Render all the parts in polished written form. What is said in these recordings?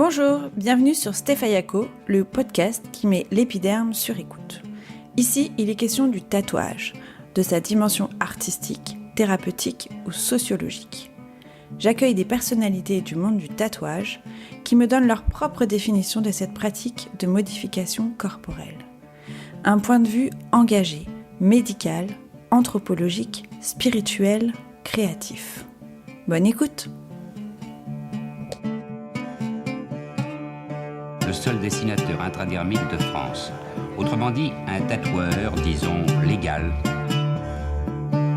Bonjour, bienvenue sur Stéphayako, le podcast qui met l'épiderme sur écoute. Ici, il est question du tatouage, de sa dimension artistique, thérapeutique ou sociologique. J'accueille des personnalités du monde du tatouage qui me donnent leur propre définition de cette pratique de modification corporelle. Un point de vue engagé, médical, anthropologique, spirituel, créatif. Bonne écoute! Le seul dessinateur intradermite de France. Autrement dit, un tatoueur, disons, légal.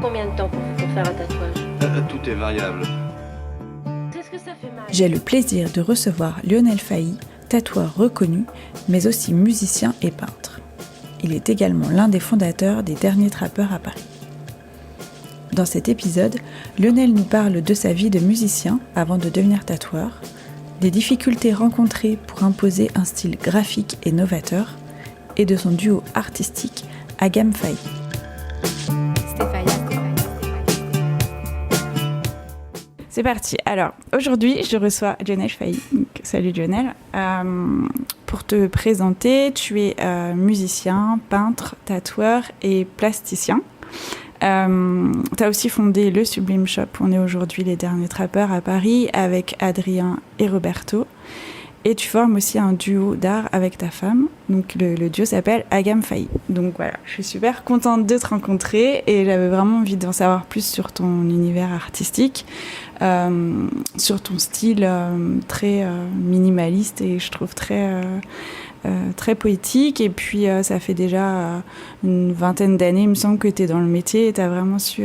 Combien de temps pour faire un tatouage ? Tout est variable. Qu'est-ce que ça fait mal ? J'ai le plaisir de recevoir Lionel Failly, tatoueur reconnu, mais aussi musicien et peintre. Il est également l'un des fondateurs des Derniers Trappeurs à Paris. Dans cet épisode, Lionel nous parle de sa vie de musicien avant de devenir tatoueur, des difficultés rencontrées pour imposer un style graphique et novateur, et de son duo artistique Agam Failly. C'est parti. Alors, aujourd'hui, je reçois Lionel Failly. Donc, salut Lionel. Pour te présenter, tu es musicien, peintre, tatoueur et plasticien. Tu as aussi fondé le Sublime Shop où on est aujourd'hui les Derniers Trappeurs à Paris avec Adrien et Roberto. Et tu formes aussi un duo d'art avec ta femme. Donc le duo s'appelle Agam Failly. Donc voilà, je suis super contente de te rencontrer et j'avais vraiment envie d'en savoir plus sur ton univers artistique, sur ton style très minimaliste et je trouve très poétique. Et puis ça fait déjà une vingtaine d'années, il me semble, que tu es dans le métier et tu as vraiment su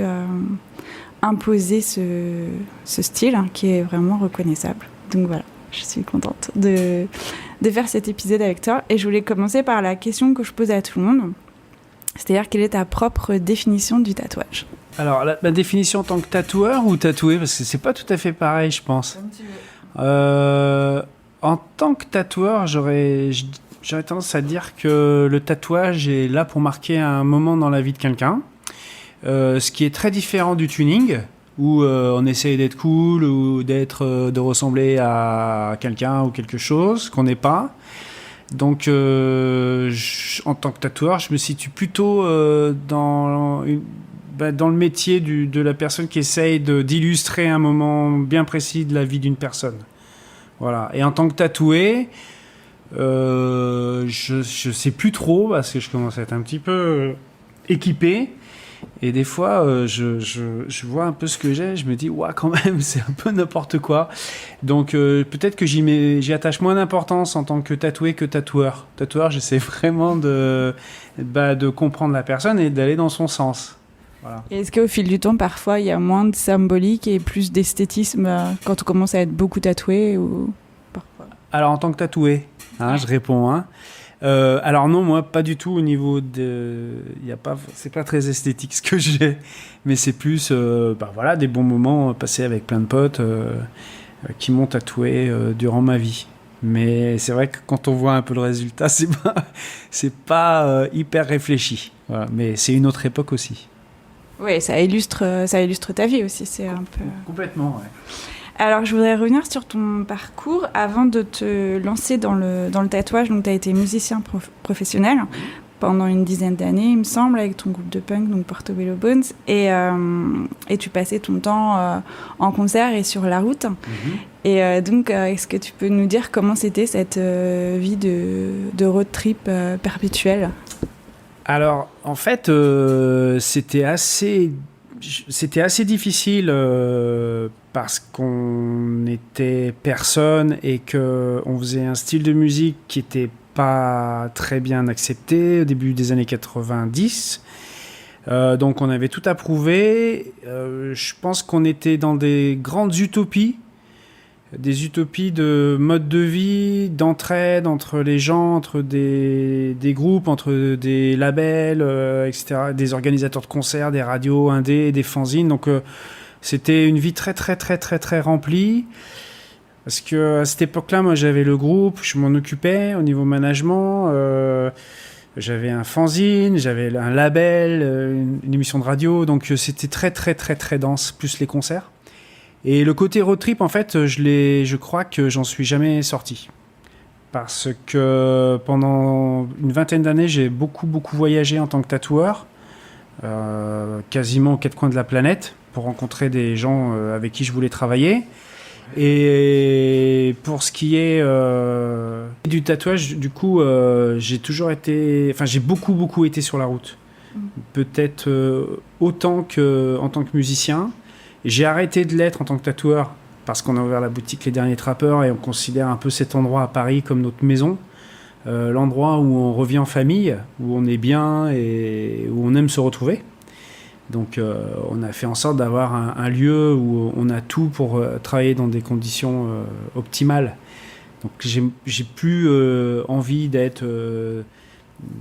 imposer ce style qui est vraiment reconnaissable. Donc voilà. Je suis contente de faire cet épisode avec toi. Et je voulais commencer par la question que je pose à tout le monde. C'est-à-dire, quelle est ta propre définition du tatouage ? Alors, ma définition en tant que tatoueur ou tatoué ? Parce que c'est pas tout à fait pareil, je pense. Comme tu veux. En tant que tatoueur, j'aurais tendance à dire que le tatouage est là pour marquer un moment dans la vie de quelqu'un. Ce qui est très différent du tuning, où on essaye d'être cool ou de ressembler à quelqu'un ou quelque chose qu'on n'est pas. Donc, en tant que tatoueur, je me situe plutôt dans le métier de la personne qui essaye d'illustrer un moment bien précis de la vie d'une personne. Voilà. Et en tant que tatoué, je sais plus trop parce que je commence à être un petit peu équipé. Et des fois, je vois un peu ce que j'ai, je me dis, ouah, quand même, c'est un peu n'importe quoi. Donc, peut-être que j'y attache moins d'importance en tant que tatoué que tatoueur. Tatoueur, j'essaie vraiment de comprendre la personne et d'aller dans son sens. Voilà. Et est-ce qu'au fil du temps, parfois, il y a moins de symbolique et plus d'esthétisme quand on commence à être beaucoup tatoué ou parfois ? Alors, en tant que tatoué, je réponds, alors non, moi pas du tout au niveau c'est pas très esthétique ce que j'ai, mais c'est plus des bons moments passés avec plein de potes qui m'ont tatoué durant ma vie. Mais c'est vrai que quand on voit un peu le résultat, c'est pas hyper réfléchi. Voilà. Mais c'est une autre époque aussi. Oui, ça illustre ta vie aussi, c'est un peu... Complètement, ouais. Alors, je voudrais revenir sur ton parcours avant de te lancer dans le tatouage. Donc, tu as été musicien professionnel pendant une dizaine d'années, il me semble, avec ton groupe de punk, donc Portobello Bones. Et tu passais ton temps en concert et sur la route. Mm-hmm. Et donc, est-ce que tu peux nous dire comment c'était cette vie de road trip perpétuelle ? Alors, en fait, c'était assez difficile parce qu'on était personne et qu'on faisait un style de musique qui n'était pas très bien accepté au début des années 90. Donc on avait tout à prouver. Je pense qu'on était dans des grandes utopies. Des utopies de mode de vie, d'entraide entre les gens, entre des groupes, entre des labels, etc., des organisateurs de concerts, des radios indés, des fanzines. Donc c'était une vie très très très très très remplie. Parce que à cette époque-là, moi j'avais le groupe, je m'en occupais au niveau management. J'avais un fanzine, j'avais un label, une émission de radio. Donc c'était très très très très dense, plus les concerts. Et le côté road trip, en fait, je crois que j'en suis jamais sorti. Parce que pendant une vingtaine d'années, j'ai beaucoup voyagé en tant que tatoueur, quasiment aux quatre coins de la planète, pour rencontrer des gens avec qui je voulais travailler. Et pour ce qui est du tatouage, du coup, j'ai beaucoup été sur la route. Peut-être autant qu'en tant que musicien. J'ai arrêté de l'être en tant que tatoueur parce qu'on a ouvert la boutique Les Derniers Trappeurs et on considère un peu cet endroit à Paris comme notre maison. L'endroit où on revient en famille, où on est bien et où on aime se retrouver. Donc on a fait en sorte d'avoir un lieu où on a tout pour travailler dans des conditions optimales. Donc j'ai plus envie d'être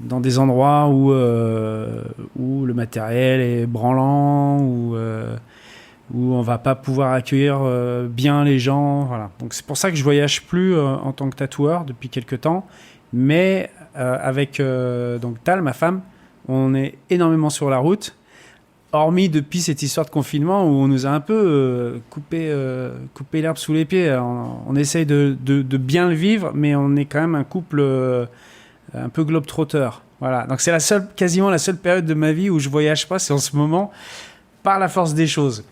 dans des endroits où le matériel est branlant, où on va pas pouvoir accueillir bien les gens. Voilà. Donc c'est pour ça que je voyage plus en tant que tatoueur depuis quelques temps. Mais avec donc Tal, ma femme, on est énormément sur la route. Hormis depuis cette histoire de confinement où on nous a un peu coupé l'herbe sous les pieds. On essaye de bien le vivre, mais on est quand même un couple un peu globe-trotter. Voilà. Donc c'est quasiment la seule période de ma vie où je voyage pas, c'est en ce moment, par la force des choses.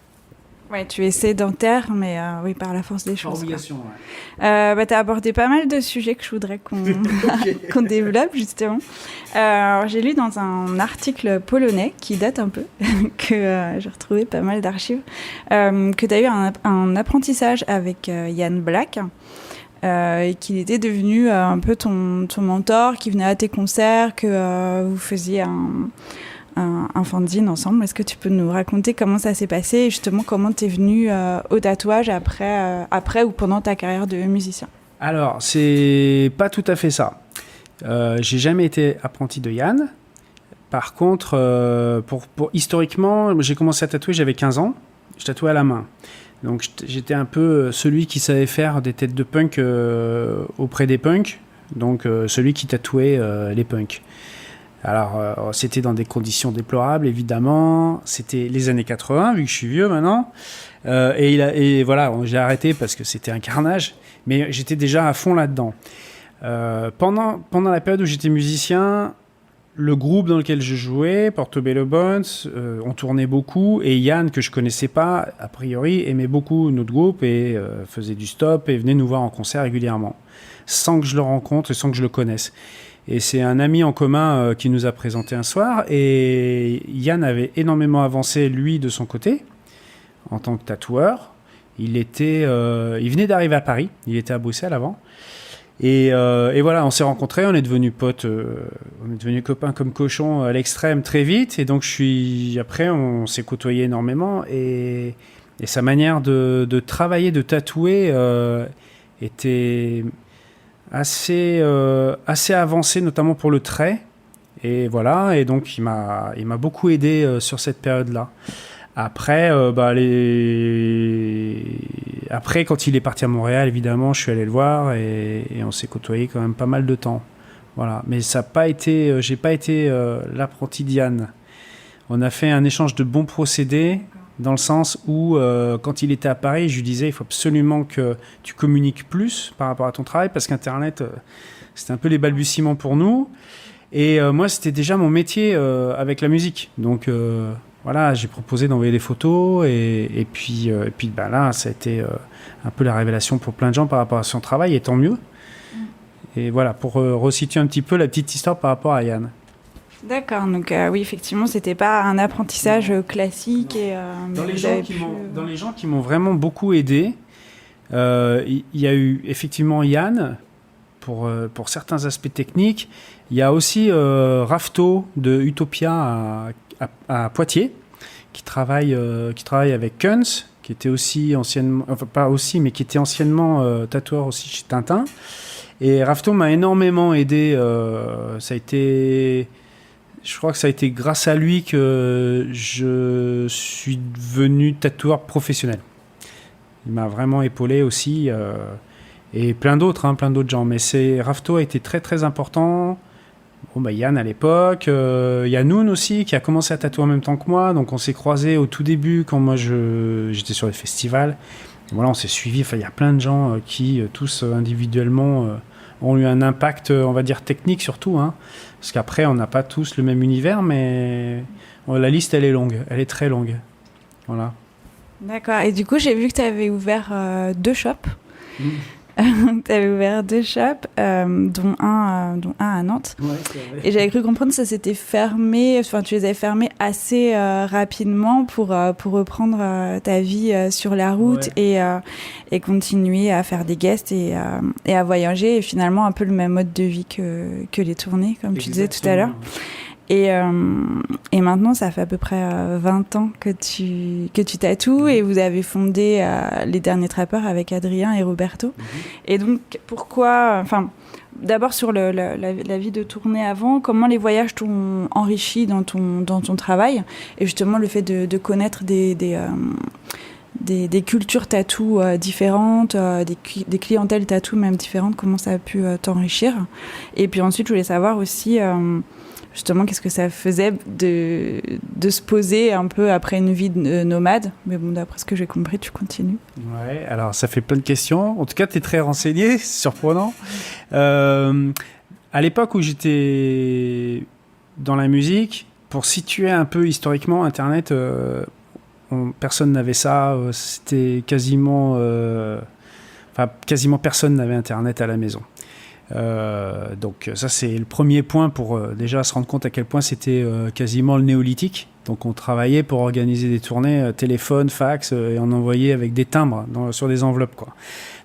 Ouais, tu es sédentaire, mais oui, par la force des choses. Obligation, ouais. Tu as abordé pas mal de sujets que je voudrais qu'on développe, justement. Alors, j'ai lu dans un article polonais, qui date un peu, que j'ai retrouvé pas mal d'archives, que tu as eu un apprentissage avec Jan Black, et qu'il était devenu un peu ton mentor, qui venait à tes concerts, que vous faisiez un fanzine ensemble. Est-ce que tu peux nous raconter comment ça s'est passé et justement comment tu es venu au tatouage après ou pendant ta carrière de musicien? Alors, c'est pas tout à fait ça. J'ai jamais été apprenti de Yann. Par contre, historiquement, j'ai commencé à tatouer, j'avais 15 ans. Je tatouais à la main. Donc j'étais un peu celui qui savait faire des têtes de punk auprès des punks. Donc celui qui tatouait les punks. Alors, c'était dans des conditions déplorables, évidemment. C'était les années 80, vu que je suis vieux maintenant. Et voilà, j'ai arrêté parce que c'était un carnage. Mais j'étais déjà à fond là-dedans. Pendant la période où j'étais musicien, le groupe dans lequel je jouais, Portobello Bones, on tournait beaucoup. Et Yann, que je connaissais pas, a priori, aimait beaucoup notre groupe et faisait du stop et venait nous voir en concert régulièrement. Sans que je le rencontre et sans que je le connaisse. Et c'est un ami en commun qui nous a présenté un soir. Et Yann avait énormément avancé, lui, de son côté, en tant que tatoueur. Il venait d'arriver à Paris. Il était à Bruxelles avant. Et voilà, on s'est rencontrés. On est devenus potes. On est devenus copains comme cochons à l'extrême très vite. Et donc, après, on s'est côtoyés énormément. Et sa manière de travailler, de tatouer était assez avancé, notamment pour le trait. Et voilà, et donc il m'a beaucoup aidé sur cette période-là. Après, après, quand il est parti à Montréal, évidemment, je suis allé le voir et on s'est côtoyé quand même pas mal de temps. Voilà, mais ça n'a pas été, j'ai pas été l'apprenti d'Yann. On a fait un échange de bons procédés. Dans le sens où, quand il était à Paris, je lui disais il faut absolument que tu communiques plus par rapport à ton travail, parce qu'Internet, c'était un peu les balbutiements pour nous. Et moi, c'était déjà mon métier avec la musique. Donc, voilà, j'ai proposé d'envoyer des photos. Et puis là, ça a été un peu la révélation pour plein de gens par rapport à son travail, et tant mieux. Et voilà, pour resituer un petit peu la petite histoire par rapport à Yann. D'accord, donc oui, effectivement, c'était pas un apprentissage classique. Et, dans les gens qui m'ont vraiment beaucoup aidé, il y a eu effectivement Yann pour certains aspects techniques. Il y a aussi Rafto de Utopia à Poitiers qui travaille avec Kunz, qui était aussi anciennement, enfin pas aussi, mais qui était anciennement tatoueur aussi chez Tintin. Et Rafto m'a énormément aidé. Je crois que ça a été grâce à lui que je suis devenu tatoueur professionnel. Il m'a vraiment épaulé aussi, et plein d'autres gens. Mais Rafto a été très très important Bon, bah, Yann à l'époque, il y a Noun aussi qui a commencé à tatouer en même temps que moi, donc on s'est croisés au tout début quand moi j'étais sur les festivals. Et voilà, on s'est suivis. Enfin, il y a plein de gens qui tous individuellement ont eu un impact, on va dire technique surtout, hein, parce qu'après on n'a pas tous le même univers, mais la liste elle est longue, elle est très longue. Voilà. D'accord. Et du coup, j'ai vu que tu avais ouvert 2 shops. Tu avais ouvert 2 shops, dont un à Nantes. Ouais, c'est vrai. Et j'avais cru comprendre que ça s'était fermé, enfin tu les avais fermés assez rapidement pour reprendre ta vie sur la route et continuer à faire des guests et à voyager. Et finalement, un peu le même mode de vie que les tournées, comme tu disais tout à l'heure. Et maintenant, ça fait à peu près 20 ans que tu tatoues et vous avez fondé Les Derniers Trappeurs avec Adrien et Roberto. Et donc, pourquoi... Enfin, d'abord sur la vie de tournée avant, comment les voyages t'ont enrichi dans ton travail et justement le fait de connaître des cultures tatou différentes, des clientèles tatou même différentes, comment ça a pu t'enrichir. Et puis ensuite, je voulais savoir aussi... justement, qu'est-ce que ça faisait de se poser un peu après une vie de nomade. Mais bon, d'après ce que j'ai compris, tu continues. Ouais, alors ça fait plein de questions. En tout cas, tu es très renseigné, c'est surprenant. À l'époque où j'étais dans la musique, pour situer un peu historiquement Internet, personne n'avait ça. C'était quasiment personne n'avait Internet à la maison. Donc ça c'est le premier point pour déjà se rendre compte à quel point c'était quasiment le néolithique. Donc on travaillait pour organiser des tournées téléphone, fax et on envoyait avec des timbres sur des enveloppes quoi.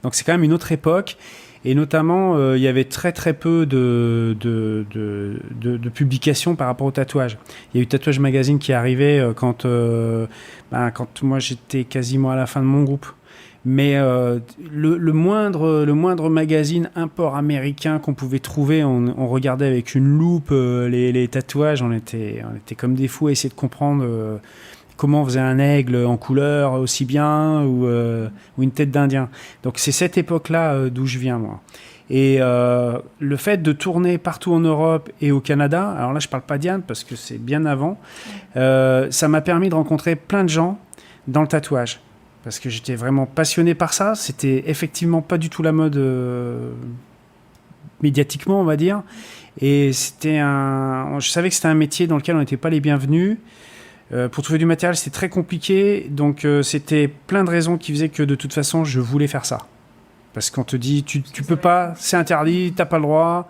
Donc c'est quand même une autre époque et notamment il y avait très très peu de publications par rapport au tatouage. Il y a eu Tatouage Magazine qui est arrivé quand moi j'étais quasiment à la fin de mon groupe. Mais le moindre magazine import américain qu'on pouvait trouver, on regardait avec une loupe les tatouages. On était comme des fous à essayer de comprendre comment on faisait un aigle en couleur aussi bien ou une tête d'Indien. Donc c'est cette époque-là d'où je viens moi. Et le fait de tourner partout en Europe et au Canada, alors là je parle pas d'Yann parce que c'est bien avant, ça m'a permis de rencontrer plein de gens dans le tatouage. Parce que j'étais vraiment passionné par ça. C'était effectivement pas du tout la mode médiatiquement, on va dire. Et je savais que c'était un métier dans lequel on n'était pas les bienvenus. Pour trouver du matériel, c'était très compliqué. Donc, c'était plein de raisons qui faisaient que de toute façon, je voulais faire ça. Parce qu'on te dit, tu peux pas, c'est interdit, t'as pas le droit.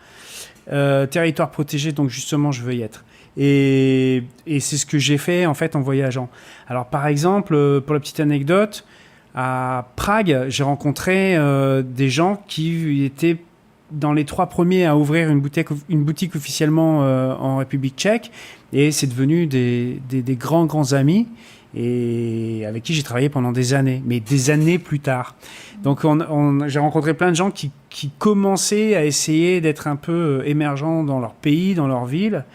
Territoire protégé, donc justement, je veux y être. Et c'est ce que j'ai fait en fait en voyageant. Alors par exemple, pour la petite anecdote, à Prague, j'ai rencontré des gens qui étaient dans les 3 premiers à ouvrir une boutique officiellement en République tchèque, et c'est devenu des grands amis et avec qui j'ai travaillé pendant des années, mais des années plus tard. Donc j'ai rencontré plein de gens qui commençaient à essayer d'être un peu émergents dans leur pays, dans leur ville.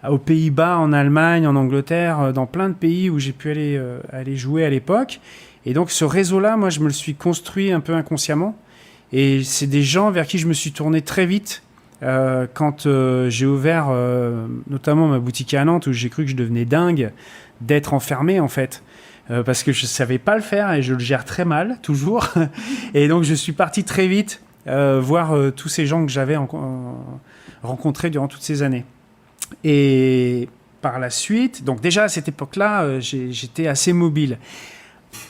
Aux Pays-Bas, en Allemagne, en Angleterre, dans plein de pays où j'ai pu aller jouer à l'époque. Et donc ce réseau-là, moi, je me le suis construit un peu inconsciemment. Et c'est des gens vers qui je me suis tourné très vite quand j'ai ouvert notamment ma boutique à Nantes, où j'ai cru que je devenais dingue d'être enfermé, en fait. Parce que je ne savais pas le faire et je le gère très mal, toujours. Et donc je suis parti très vite voir tous ces gens que j'avais rencontrés durant toutes ces années. Et par la suite, donc déjà à cette époque-là, j'étais assez mobile.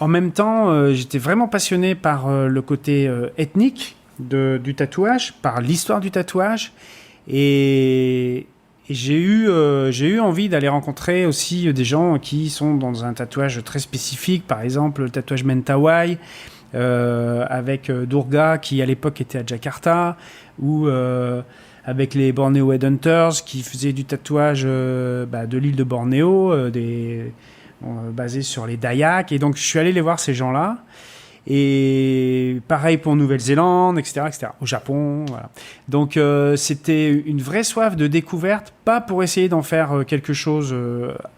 En même temps, j'étais vraiment passionné par le côté ethnique du tatouage, par l'histoire du tatouage. Et j'ai eu envie d'aller rencontrer aussi des gens qui sont dans un tatouage très spécifique, par exemple le tatouage Mentawai, avec Durga qui à l'époque était à Jakarta, ou avec les Borneo Headhunters qui faisaient du tatouage de l'île de Bornéo, basé sur les Dayaks. Et donc je suis allé les voir, ces gens-là. Et pareil pour Nouvelle-Zélande, etc., au Japon, voilà. Donc c'était une vraie soif de découverte, pas pour essayer d'en faire quelque chose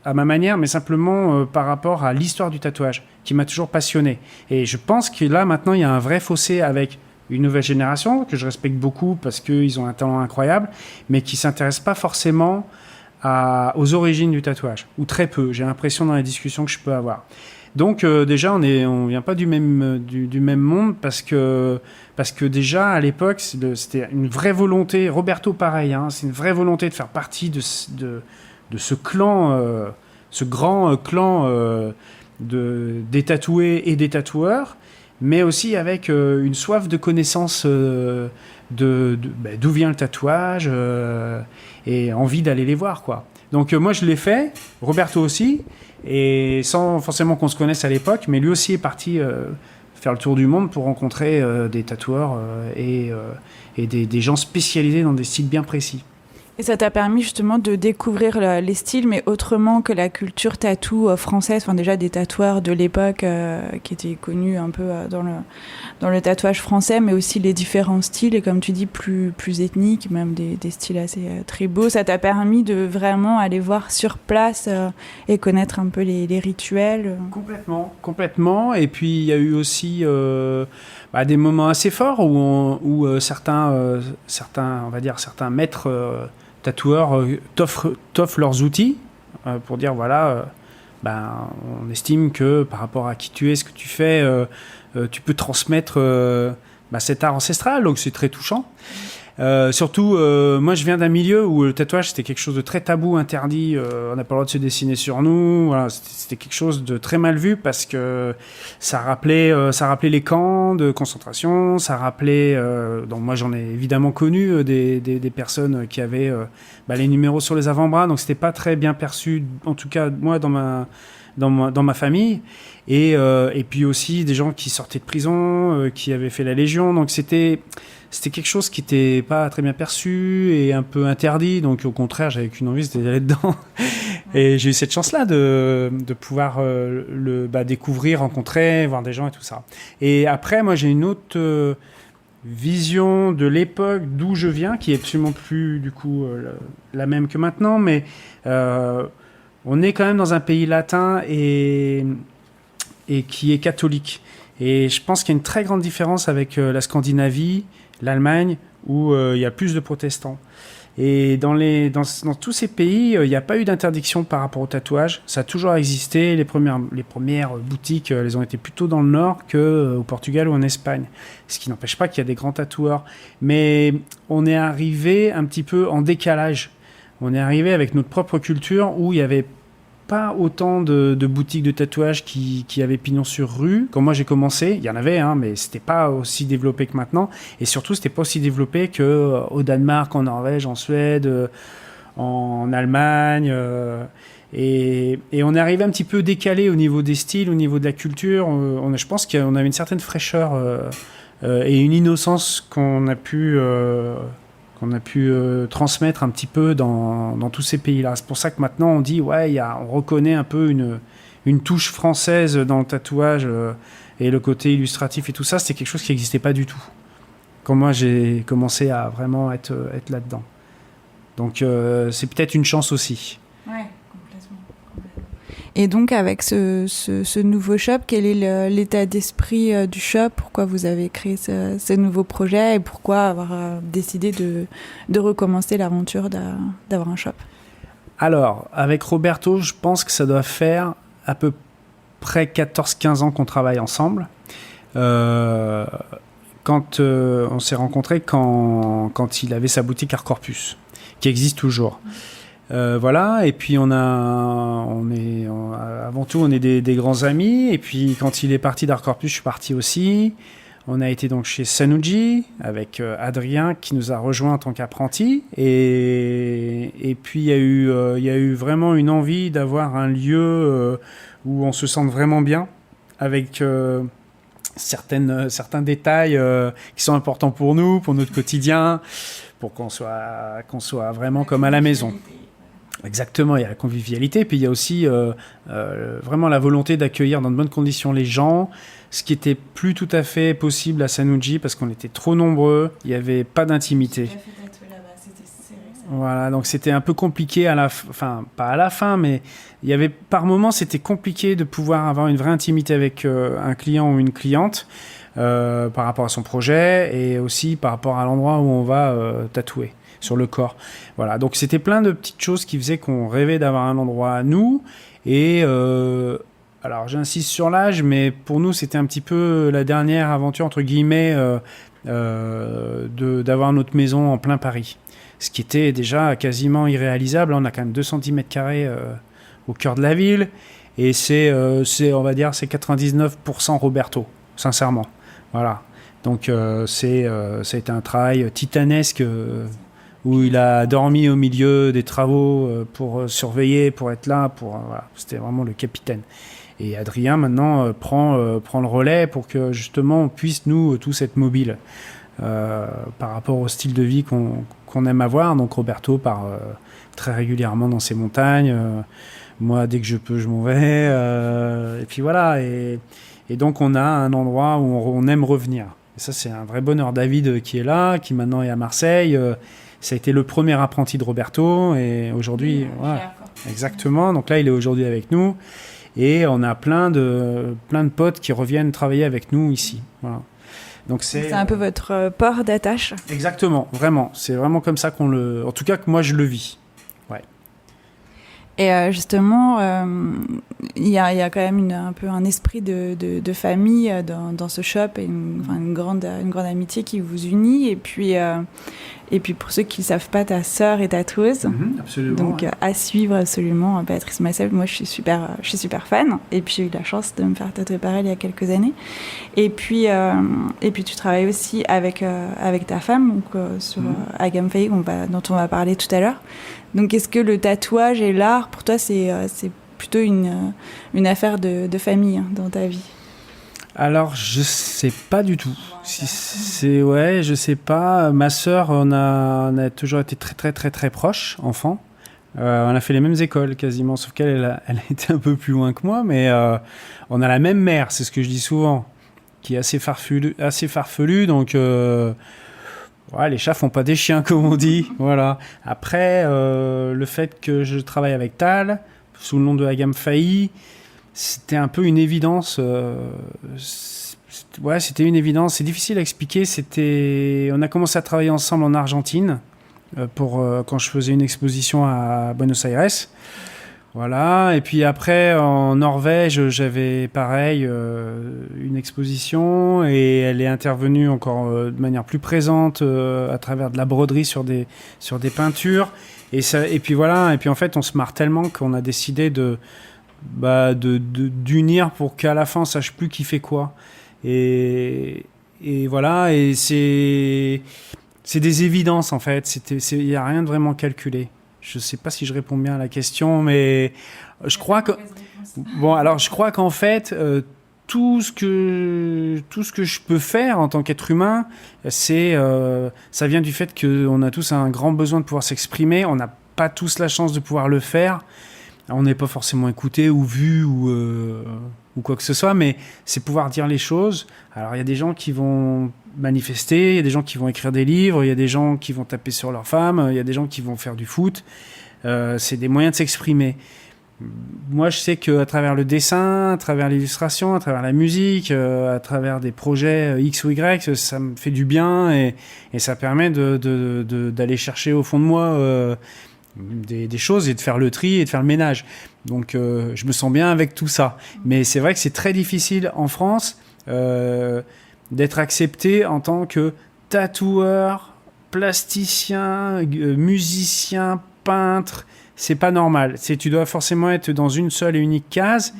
à ma manière, mais simplement par rapport à l'histoire du tatouage, qui m'a toujours passionné. Et je pense que là, maintenant, il y a un vrai fossé avec une nouvelle génération que je respecte beaucoup parce qu'ils ont un talent incroyable, mais qui ne s'intéressent pas forcément aux origines du tatouage, ou très peu, j'ai l'impression dans les discussions que je peux avoir. Donc déjà, on vient pas du même monde parce que déjà, à l'époque, c'était une vraie volonté, Roberto pareil, hein, c'est une vraie volonté de faire partie de ce clan, ce grand clan des tatoués et des tatoueurs, mais aussi avec une soif de connaissance d'où vient le tatouage et envie d'aller les voir, quoi. Donc moi je l'ai fait, Roberto aussi, et sans forcément qu'on se connaisse à l'époque, mais lui aussi est parti faire le tour du monde pour rencontrer des tatoueurs et des gens spécialisés dans des styles bien précis. Et ça t'a permis justement de découvrir les styles, mais autrement que la culture tatou française, enfin déjà des tatoueurs de l'époque qui étaient connus un peu dans le tatouage français, mais aussi les différents styles, et comme tu dis, plus ethniques, même des styles assez tribaux. Ça t'a permis de vraiment aller voir sur place et connaître un peu les rituels. Complètement. Et puis il y a eu aussi des moments assez forts où certains, on va dire, certains maîtres tatoueurs t'offrent leurs outils pour dire voilà, on estime que par rapport à qui tu es, ce que tu fais, tu peux transmettre cet art ancestral, donc c'est très touchant. Surtout, moi je viens d'un milieu où le tatouage c'était quelque chose de très tabou, interdit, on n'a pas le droit de se dessiner sur nous, voilà, c'était quelque chose de très mal vu parce que ça rappelait les camps de concentration, ça rappelait, donc moi j'en ai évidemment connu des personnes qui avaient les numéros sur les avant-bras, donc c'était pas très bien perçu, en tout cas moi dans ma famille, et puis aussi des gens qui sortaient de prison, qui avaient fait la Légion, donc c'était quelque chose qui n'était pas très bien perçu et un peu interdit, donc au contraire j'avais qu'une envie, c'était d'aller dedans. Et j'ai eu cette chance-là de pouvoir découvrir, rencontrer, voir des gens et tout ça. Et après, moi j'ai une autre vision de l'époque d'où je viens, qui est absolument plus du coup la même que maintenant, mais on est quand même dans un pays latin et qui est catholique. Et je pense qu'il y a une très grande différence avec la Scandinavie, l'Allemagne, où il y a plus de protestants. Et dans tous ces pays, il n'y a pas eu d'interdiction par rapport au tatouage. Ça a toujours existé. Les premières boutiques, elles ont été plutôt dans le nord qu'au Portugal ou en Espagne. Ce qui n'empêche pas qu'il y a des grands tatoueurs. Mais on est arrivé un petit peu en décalage. On est arrivé avec notre propre culture où il y avait pas autant de boutiques de tatouage qui avaient pignon sur rue. Quand moi j'ai commencé, il y en avait, mais c'était pas aussi développé que maintenant. Et surtout, c'était pas aussi développé qu'au Danemark, en Norvège, en Suède, en Allemagne. Et on est arrivé un petit peu décalé au niveau des styles, au niveau de la culture. Je pense qu'on avait une certaine fraîcheur et une innocence qu'on a pu transmettre un petit peu dans tous ces pays-là. C'est pour ça que maintenant on dit, on reconnaît un peu une touche française dans le tatouage et le côté illustratif et tout ça, c'était quelque chose qui n'existait pas du tout quand moi j'ai commencé à vraiment être là-dedans. Donc c'est peut-être une chance aussi. Ouais, complètement. Et donc avec ce nouveau shop, quel est l'état d'esprit du shop? Pourquoi vous avez créé ce nouveau projet et pourquoi avoir décidé de recommencer l'aventure d'avoir un shop? Alors, avec Roberto, je pense que ça doit faire à peu près 14-15 ans qu'on travaille ensemble. Quand on s'est rencontrés quand il avait sa boutique Art Corpus, qui existe toujours. Voilà, et puis avant tout, on est des grands amis, et puis quand il est parti d'Art Corpus, je suis parti aussi. On a été donc chez Sanuji avec Adrien qui nous a rejoint en tant qu'apprenti, et puis il y a eu vraiment une envie d'avoir un lieu où on se sente vraiment bien, avec certains détails qui sont importants pour nous, pour notre quotidien, pour qu'on soit vraiment comme à la maison. Exactement, il y a la convivialité, puis il y a aussi vraiment la volonté d'accueillir dans de bonnes conditions les gens, ce qui n'était plus tout à fait possible à Sanuji parce qu'on était trop nombreux, il n'y avait pas d'intimité. Voilà, donc c'était un peu compliqué enfin pas à la fin, mais il y avait par moments c'était compliqué de pouvoir avoir une vraie intimité avec un client ou une cliente par rapport à son projet et aussi par rapport à l'endroit où on va tatouer sur le corps. Voilà, donc c'était plein de petites choses qui faisaient qu'on rêvait d'avoir un endroit à nous et alors j'insiste sur l'âge, mais pour nous c'était un petit peu la dernière aventure entre guillemets d'avoir notre maison en plein Paris. Ce qui était déjà quasiment irréalisable. On a quand même 200 m² au cœur de la ville. Et c'est, on va dire, c'est 99% Roberto, sincèrement. Voilà. Donc, ça a été un travail titanesque où il a dormi au milieu des travaux pour surveiller, pour être là. Voilà. C'était vraiment le capitaine. Et Adrien, maintenant, prend le relais pour que, justement, on puisse, nous, tous être mobiles par rapport au style de vie qu'on aime avoir. Donc Roberto part très régulièrement dans ses montagnes. Moi, dès que je peux, je m'en vais. Et puis voilà. Et donc, on a un endroit où on aime revenir. Et ça, c'est un vrai bonheur. David, qui est là, qui maintenant est à Marseille, ça a été le premier apprenti de Roberto. Et aujourd'hui, voilà, exactement. Donc là, il est aujourd'hui avec nous. Et on a plein de potes qui reviennent travailler avec nous ici. Voilà. Donc c'est un peu votre port d'attache. Exactement, vraiment. C'est vraiment comme ça en tout cas que moi je le vis. Ouais. Et justement, il y a quand même un peu un esprit de famille dans ce shop et une grande amitié qui vous unit. Et puis pour ceux qui ne savent pas, ta sœur est tatoueuse. Absolument. Donc à suivre absolument, Béatrice Massel. Moi, je suis super fan. Et puis j'ai eu la chance de me faire tatouer par elle il y a quelques années. Et puis tu travailles aussi avec ta femme, donc sur Agam Faye, dont on va parler tout à l'heure. Donc est-ce que le tatouage et l'art, pour toi, c'est plutôt une affaire de famille dans ta vie? Alors, je sais pas du tout. Je sais pas. Ma sœur, on a toujours été très très très très proches, enfants. On a fait les mêmes écoles quasiment, sauf qu'elle elle était un peu plus loin que moi, mais on a la même mère, c'est ce que je dis souvent, qui est assez farfelue, donc les chats font pas des chiens, comme on dit. Voilà. Après, le fait que je travaille avec Tal, sous le nom de Agam Faye, c'était un peu une évidence. C'était une évidence. C'est difficile à expliquer. On a commencé à travailler ensemble en Argentine quand je faisais une exposition à Buenos Aires. Voilà. Et puis après, en Norvège, j'avais pareil une exposition et elle est intervenue encore de manière plus présente à travers de la broderie sur des peintures. Et puis voilà. Et puis en fait, on se marre tellement qu'on a décidé d'unir pour qu'à la fin on sache plus qui fait quoi et voilà, et c'est des évidences en fait, il y a rien de vraiment calculé. Je sais pas si je réponds bien à la question, mais je crois qu'en fait tout ce que je peux faire en tant qu'être humain, ça vient du fait qu'on a tous un grand besoin de pouvoir s'exprimer. On n'a pas tous la chance de pouvoir le faire. On n'est pas forcément écouté ou vu ou quoi que ce soit, mais c'est pouvoir dire les choses. Alors, il y a des gens qui vont manifester, il y a des gens qui vont écrire des livres, il y a des gens qui vont taper sur leurs femmes, il y a des gens qui vont faire du foot. C'est des moyens de s'exprimer. Moi, je sais qu'à travers le dessin, à travers l'illustration, à travers la musique, à travers des projets X ou Y, ça me fait du bien et ça permet d'aller chercher au fond de moi des choses et de faire le tri et de faire le ménage. Donc je me sens bien avec tout ça. Mais c'est vrai que c'est très difficile en France d'être accepté en tant que tatoueur, plasticien, musicien, peintre. C'est pas normal. Tu dois forcément être dans une seule et unique case.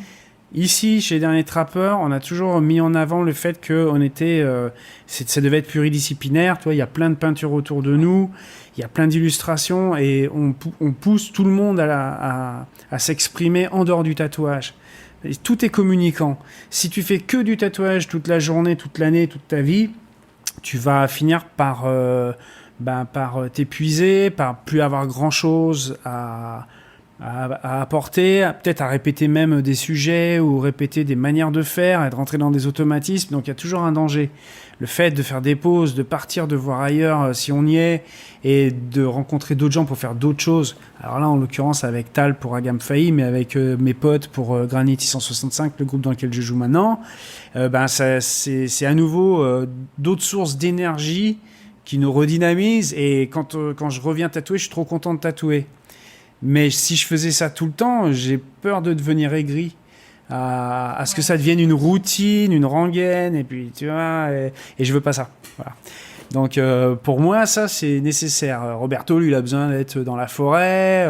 Ici, chez les Derniers Trappeurs, on a toujours mis en avant le fait que ça devait être pluridisciplinaire. Tu vois, il y a plein de peintures autour de nous, il y a plein d'illustrations et on pousse tout le monde à s'exprimer en dehors du tatouage. Et tout est communicant. Si tu fais que du tatouage toute la journée, toute l'année, toute ta vie, tu vas finir par t'épuiser, par plus avoir grand-chose à à apporter, peut-être à répéter même des sujets ou répéter des manières de faire et de rentrer dans des automatismes. Donc il y a toujours un danger. Le fait de faire des pauses, de partir, de voir ailleurs si on y est et de rencontrer d'autres gens pour faire d'autres choses. Alors là, en l'occurrence, avec Tal pour Agam Fahi, mais avec mes potes pour Granity 165, le groupe dans lequel je joue maintenant, c'est à nouveau d'autres sources d'énergie qui nous redynamisent. Et quand je reviens tatouer, je suis trop content de tatouer. Mais si je faisais ça tout le temps, j'ai peur de devenir aigri. À ce que ça devienne une routine, une rengaine, et puis tu vois, et je veux pas ça. Voilà. Donc pour moi, ça c'est nécessaire. Roberto, lui, il a besoin d'être dans la forêt.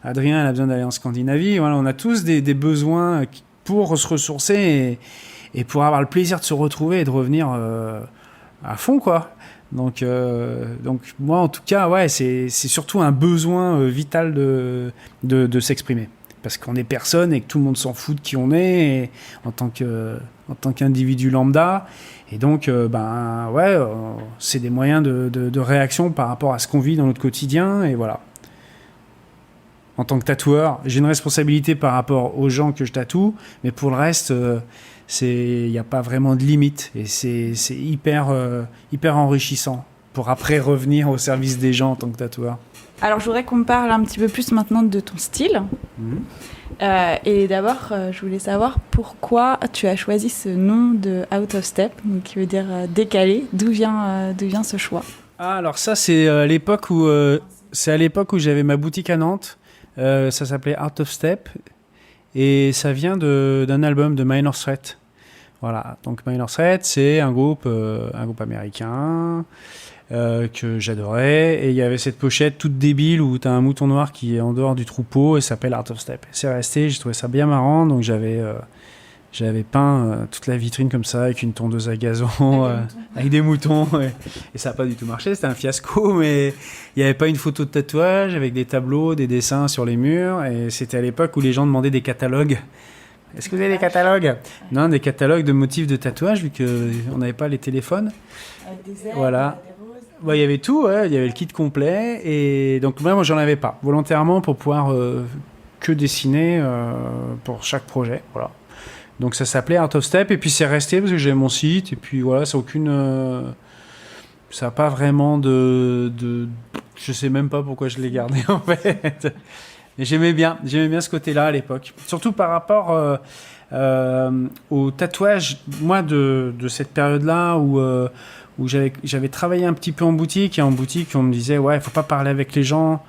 Adrien, il a besoin d'aller en Scandinavie. Voilà, on a tous des besoins pour se ressourcer et pour avoir le plaisir de se retrouver et de revenir à fond, quoi. Donc moi, en tout cas, ouais, c'est surtout un besoin vital de s'exprimer. Parce qu'on est personne et que tout le monde s'en fout de qui on est et en tant qu'individu lambda. Et donc, c'est des moyens de réaction par rapport à ce qu'on vit dans notre quotidien. Et voilà. En tant que tatoueur, j'ai une responsabilité par rapport aux gens que je tatoue. Mais pour le reste, il n'y a pas vraiment de limite. Et c'est hyper enrichissant pour après revenir au service des gens en tant que tatoueur. Alors, je voudrais qu'on parle un petit peu plus maintenant de ton style. Et d'abord, je voulais savoir pourquoi tu as choisi ce nom de Out of Step, qui veut dire décalé. D'où vient ce choix? Alors ça, c'est à l'époque où j'avais ma boutique à Nantes. Ça s'appelait Out of Step. Et ça vient d'un album de Minor Threat. Voilà. Donc Minor Threat, c'est un groupe américain. Que j'adorais, et il y avait cette pochette toute débile où t'as un mouton noir qui est en dehors du troupeau et s'appelle Out of Step. C'est resté, j'ai trouvé ça bien marrant, donc j'avais peint toute la vitrine comme ça avec une tondeuse à gazon, avec des moutons, et ça n'a pas du tout marché, c'était un fiasco, mais il n'y avait pas une photo de tatouage avec des tableaux, des dessins sur les murs, et c'était à l'époque où les gens demandaient des catalogues. Est-ce que vous avez des catalogues? Non, des catalogues de motifs de tatouage, vu qu'on n'avait pas les téléphones. Des ailes, voilà. Il y avait tout, il y avait le kit complet, et donc moi j'en avais pas, volontairement pour pouvoir que dessiner pour chaque projet, voilà. Donc ça s'appelait Out of Step, et puis c'est resté parce que j'avais mon site, et puis voilà, ça n'a pas vraiment de... Je sais même pas pourquoi je l'ai gardé en fait. Mais j'aimais bien ce côté-là à l'époque, surtout par rapport au tatouage, moi de cette période-là où j'avais travaillé un petit peu en boutique, et en boutique on me disait ouais, il faut pas parler avec les gens,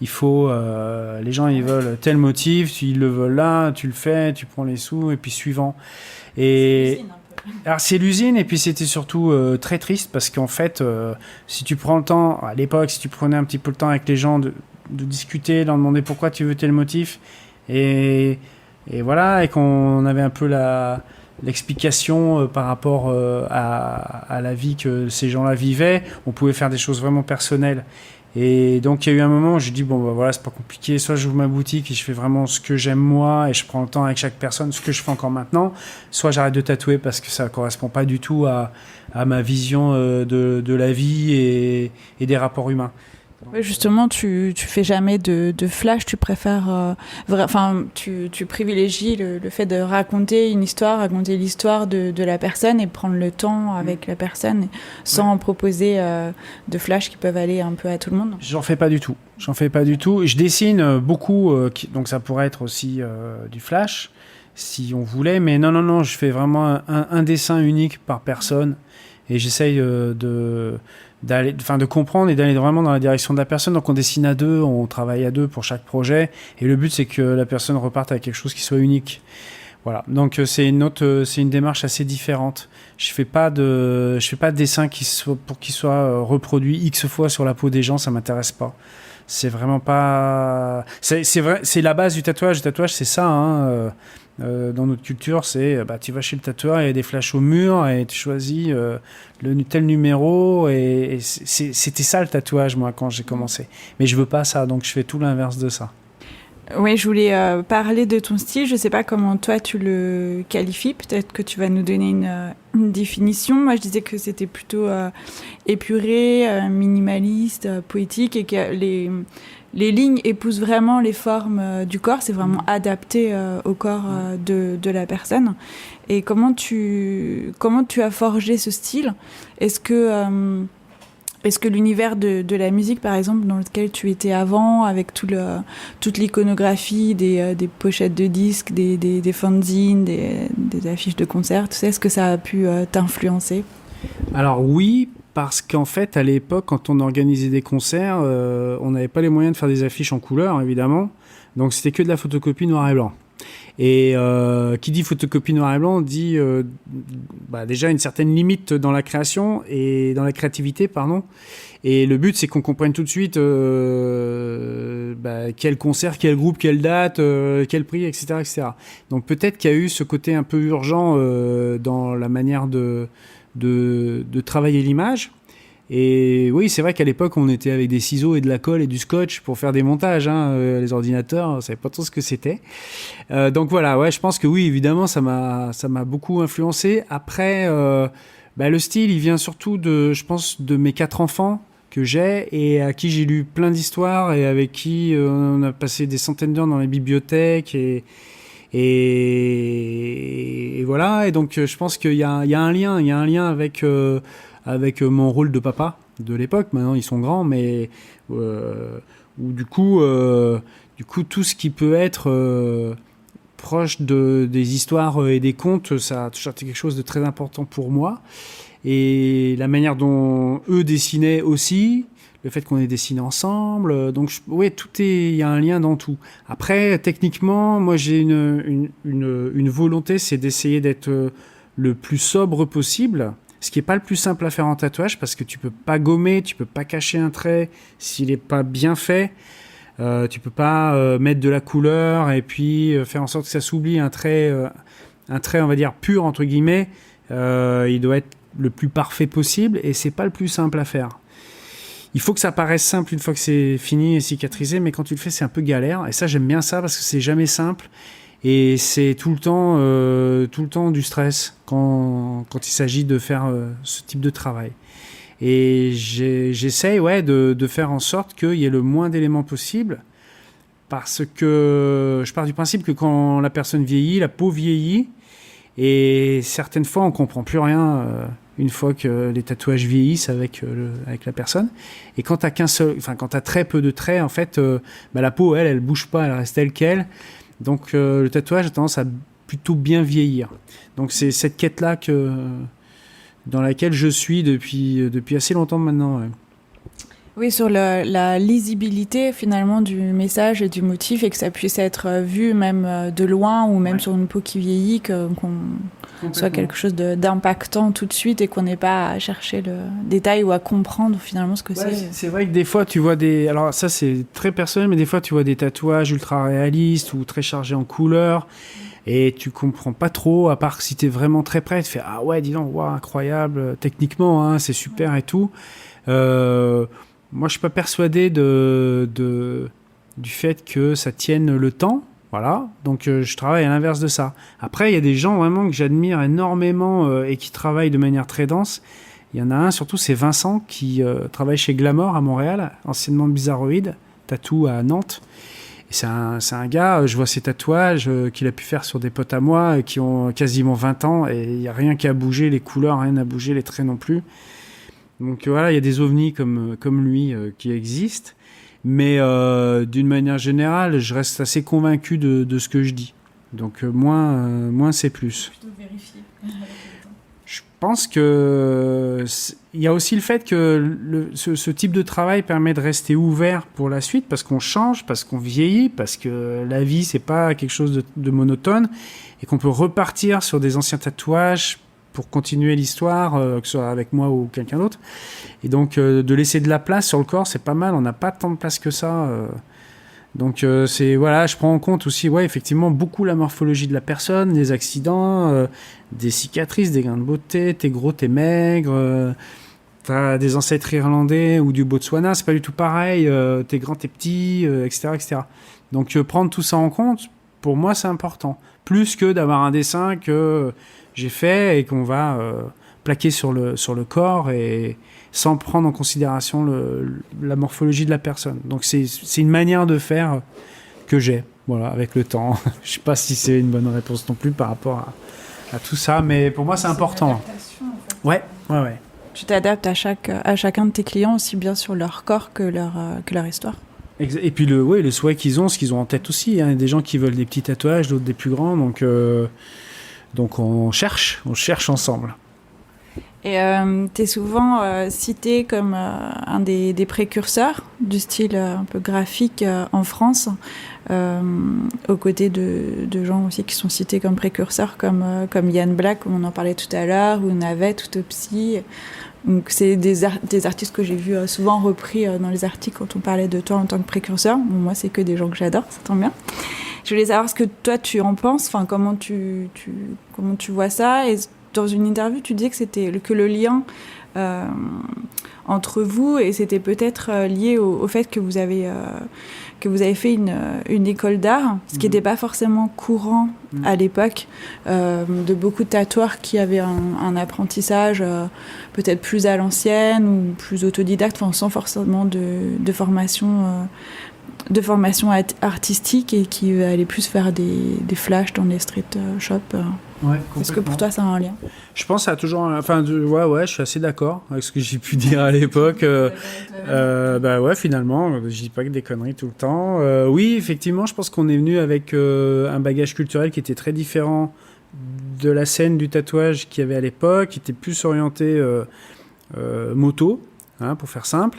les gens ils veulent tel motif, ils le veulent là, tu le fais, tu prends les sous et puis suivant. Et alors c'est l'usine, et puis c'était surtout très triste parce qu'en fait si tu prends le temps, à l'époque si tu prenais un petit peu le temps avec les gens de discuter, leur demander pourquoi tu veux tel motif, et voilà, et qu'on avait un peu l'explication par rapport à la vie que ces gens-là vivaient, on pouvait faire des choses vraiment personnelles. Et donc il y a eu un moment où j'ai dit voilà, c'est pas compliqué, soit j'ouvre ma boutique et je fais vraiment ce que j'aime moi et je prends le temps avec chaque personne, ce que je fais encore maintenant, soit j'arrête de tatouer parce que ça correspond pas du tout à ma vision de la vie et des rapports humains. Justement, tu fais jamais de flash, tu préfères, tu privilégies le fait de raconter une histoire, raconter l'histoire de la personne et prendre le temps avec la personne sans proposer de flash qui peuvent aller un peu à tout le monde. J'en fais pas du tout. Je dessine beaucoup, donc ça pourrait être aussi du flash si on voulait, mais non, je fais vraiment un dessin unique par personne et j'essaye de comprendre et d'aller vraiment dans la direction de la personne. Donc on dessine à deux, on travaille à deux pour chaque projet, et le but c'est que la personne reparte avec quelque chose qui soit unique. Voilà. Donc c'est une démarche assez différente. Je fais pas de dessin qui soit reproduit X fois sur la peau des gens, ça m'intéresse pas. C'est vraiment pas. C'est vrai, c'est la base du tatouage. Le tatouage, c'est ça. Dans notre culture, c'est tu vas chez le tatoueur, il y a des flashs au mur et tu choisis tel numéro, et c'était ça le tatouage moi quand j'ai commencé. Mais je veux pas ça, donc je fais tout l'inverse de ça. Oui, je voulais parler de ton style. Je sais pas comment toi tu le qualifies. Peut-être que tu vas nous donner une définition. Moi, je disais que c'était plutôt épuré, minimaliste, poétique, et que les lignes épousent vraiment les formes du corps, c'est vraiment adapté au corps de la personne. Et comment tu as forgé ce style ? Est-ce que l'univers de la musique, par exemple, dans lequel tu étais avant, avec toute l'iconographie des pochettes de disques, des fanzines, des affiches de concerts, tout ça, est-ce que ça a pu t'influencer ? Alors oui, parce qu'en fait, à l'époque, quand on organisait des concerts, on n'avait pas les moyens de faire des affiches en couleur, évidemment. Donc c'était que de la photocopie noir et blanc. Et qui dit photocopie noir et blanc dit déjà une certaine limite dans la création et dans la créativité, pardon. Et le but, c'est qu'on comprenne tout de suite quel concert, quel groupe, quelle date, quel prix, etc., etc. Donc peut-être qu'il y a eu ce côté un peu urgent dans la manière de travailler l'image. Et oui, c'est vrai qu'à l'époque, on était avec des ciseaux et de la colle et du scotch pour faire des montages. Les ordinateurs, on ne savait pas trop ce que c'était. Donc voilà, ouais, je pense que oui, évidemment, ça m'a beaucoup influencé. Après, le style, il vient surtout je pense, de mes 4 enfants que j'ai et à qui j'ai lu plein d'histoires et avec qui on a passé des centaines d'heures dans les bibliothèques et voilà. Et donc, je pense qu'il y a un lien avec mon rôle de papa de l'époque. Maintenant, ils sont grands, mais où du coup, tout ce qui peut être proche des histoires et des contes, ça a toujours été quelque chose de très important pour moi. Et la manière dont eux dessinaient aussi, le fait qu'on ait dessiné ensemble, donc il y a un lien dans tout. Après, techniquement, moi j'ai une volonté, c'est d'essayer d'être le plus sobre possible. Ce qui n'est pas le plus simple à faire en tatouage parce que tu peux pas gommer, tu peux pas cacher un trait s'il n'est pas bien fait. Tu peux pas mettre de la couleur et puis faire en sorte que ça s'oublie. Un trait, on va dire pur entre guillemets, il doit être le plus parfait possible et c'est pas le plus simple à faire. Il faut que ça paraisse simple une fois que c'est fini et cicatrisé, mais quand tu le fais, c'est un peu galère. Et ça, j'aime bien ça parce que c'est jamais simple. Et c'est tout le temps du stress quand il s'agit de faire ce type de travail. Et j'essaye de faire en sorte qu'il y ait le moins d'éléments possible parce que je pars du principe que quand la personne vieillit, la peau vieillit et certaines fois on ne comprend plus rien une fois que les tatouages vieillissent avec la personne. Et quand tu as très peu de traits, en fait, la peau, elle bouge pas, elle reste telle qu'elle. Donc le tatouage a tendance à plutôt bien vieillir. Donc c'est cette quête-là dans laquelle je suis depuis assez longtemps maintenant. Ouais. Oui, sur la lisibilité finalement du message et du motif et que ça puisse être vu même de loin ou même sur une peau qui vieillit, qu'on soit quelque chose d'impactant tout de suite et qu'on n'ait pas à chercher le détail ou à comprendre finalement ce que c'est. C'est vrai que des fois tu vois alors ça c'est très personnel, mais des fois tu vois des tatouages ultra réalistes ou très chargés en couleurs et tu comprends pas trop, à part si t'es vraiment très près, tu fais ah ouais dis donc, wow, incroyable, techniquement c'est super et tout. Moi, je suis pas persuadé du fait que ça tienne le temps. Voilà. Donc, je travaille à l'inverse de ça. Après, il y a des gens vraiment que j'admire énormément et qui travaillent de manière très dense. Il y en a un, surtout, c'est Vincent, qui travaille chez Glamour à Montréal, anciennement Bizarroïde, tatou à Nantes. Et c'est un gars, je vois ses tatouages qu'il a pu faire sur des potes à moi qui ont quasiment 20 ans et il n'y a rien qui a bougé, les couleurs, rien n'a bougé, les traits non plus. Donc voilà, il y a des ovnis comme lui qui existent, mais d'une manière générale, je reste assez convaincu de ce que je dis. Donc moins c'est plus. Plutôt vérifier. Je pense que il y a aussi le fait que ce type de travail permet de rester ouvert pour la suite parce qu'on change, parce qu'on vieillit, parce que la vie c'est pas quelque chose de monotone et qu'on peut repartir sur des anciens tatouages pour continuer l'histoire, que ce soit avec moi ou quelqu'un d'autre. Et donc, de laisser de la place sur le corps, c'est pas mal. On n'a pas tant de place que ça. Donc, je prends en compte aussi, effectivement, beaucoup la morphologie de la personne, les accidents, des cicatrices, des grains de beauté, t'es gros, t'es maigre, t'as des ancêtres irlandais ou du Botswana, c'est pas du tout pareil, t'es grand, t'es petit, etc., etc. Donc, prendre tout ça en compte, pour moi, c'est important. Plus que d'avoir un dessin que j'ai fait et qu'on va plaqué sur le corps et sans prendre en considération la morphologie de la personne. Donc c'est une manière de faire que j'ai, voilà, avec le temps. Je sais pas si c'est une bonne réponse non plus par rapport à tout ça, mais pour moi c'est important. Une adaptation, en fait. Ouais. Tu t'adaptes à chacun de tes clients aussi bien sur leur corps que leur histoire. Et puis le souhait qu'ils ont, ce qu'ils ont en tête aussi. Hein. Il y a des gens qui veulent des petits tatouages, d'autres des plus grands, donc on cherche ensemble. Et tu es souvent cité comme un des précurseurs du style un peu graphique en France, aux côtés de gens aussi qui sont cités comme précurseurs, comme Yann Black, comme on en parlait tout à l'heure, ou Navet, Autopsie. Donc c'est des artistes que j'ai vus souvent repris dans les articles quand on parlait de toi en tant que précurseur. Bon, moi, c'est que des gens que j'adore, ça tombe bien. Je voulais savoir ce que toi, tu en penses, enfin, comment tu vois ça. Et dans une interview, tu disais que le lien entre vous, et c'était peut-être lié au fait que vous avez fait une école d'art, ce qui n'était pas forcément courant à l'époque, de beaucoup de tatoueurs qui avaient un apprentissage peut-être plus à l'ancienne ou plus autodidacte, sans forcément de formation artistique, et qui allaient plus faire des flashs dans les street shops. Ouais, est-ce que pour toi ça a un lien? Je pense que ça a toujours je suis assez d'accord avec ce que j'ai pu dire à l'époque. Finalement, je dis pas que des conneries tout le temps. Oui, effectivement, je pense qu'on est venu avec un bagage culturel qui était très différent de la scène du tatouage qu'il y avait à l'époque, qui était plus orienté moto, pour faire simple.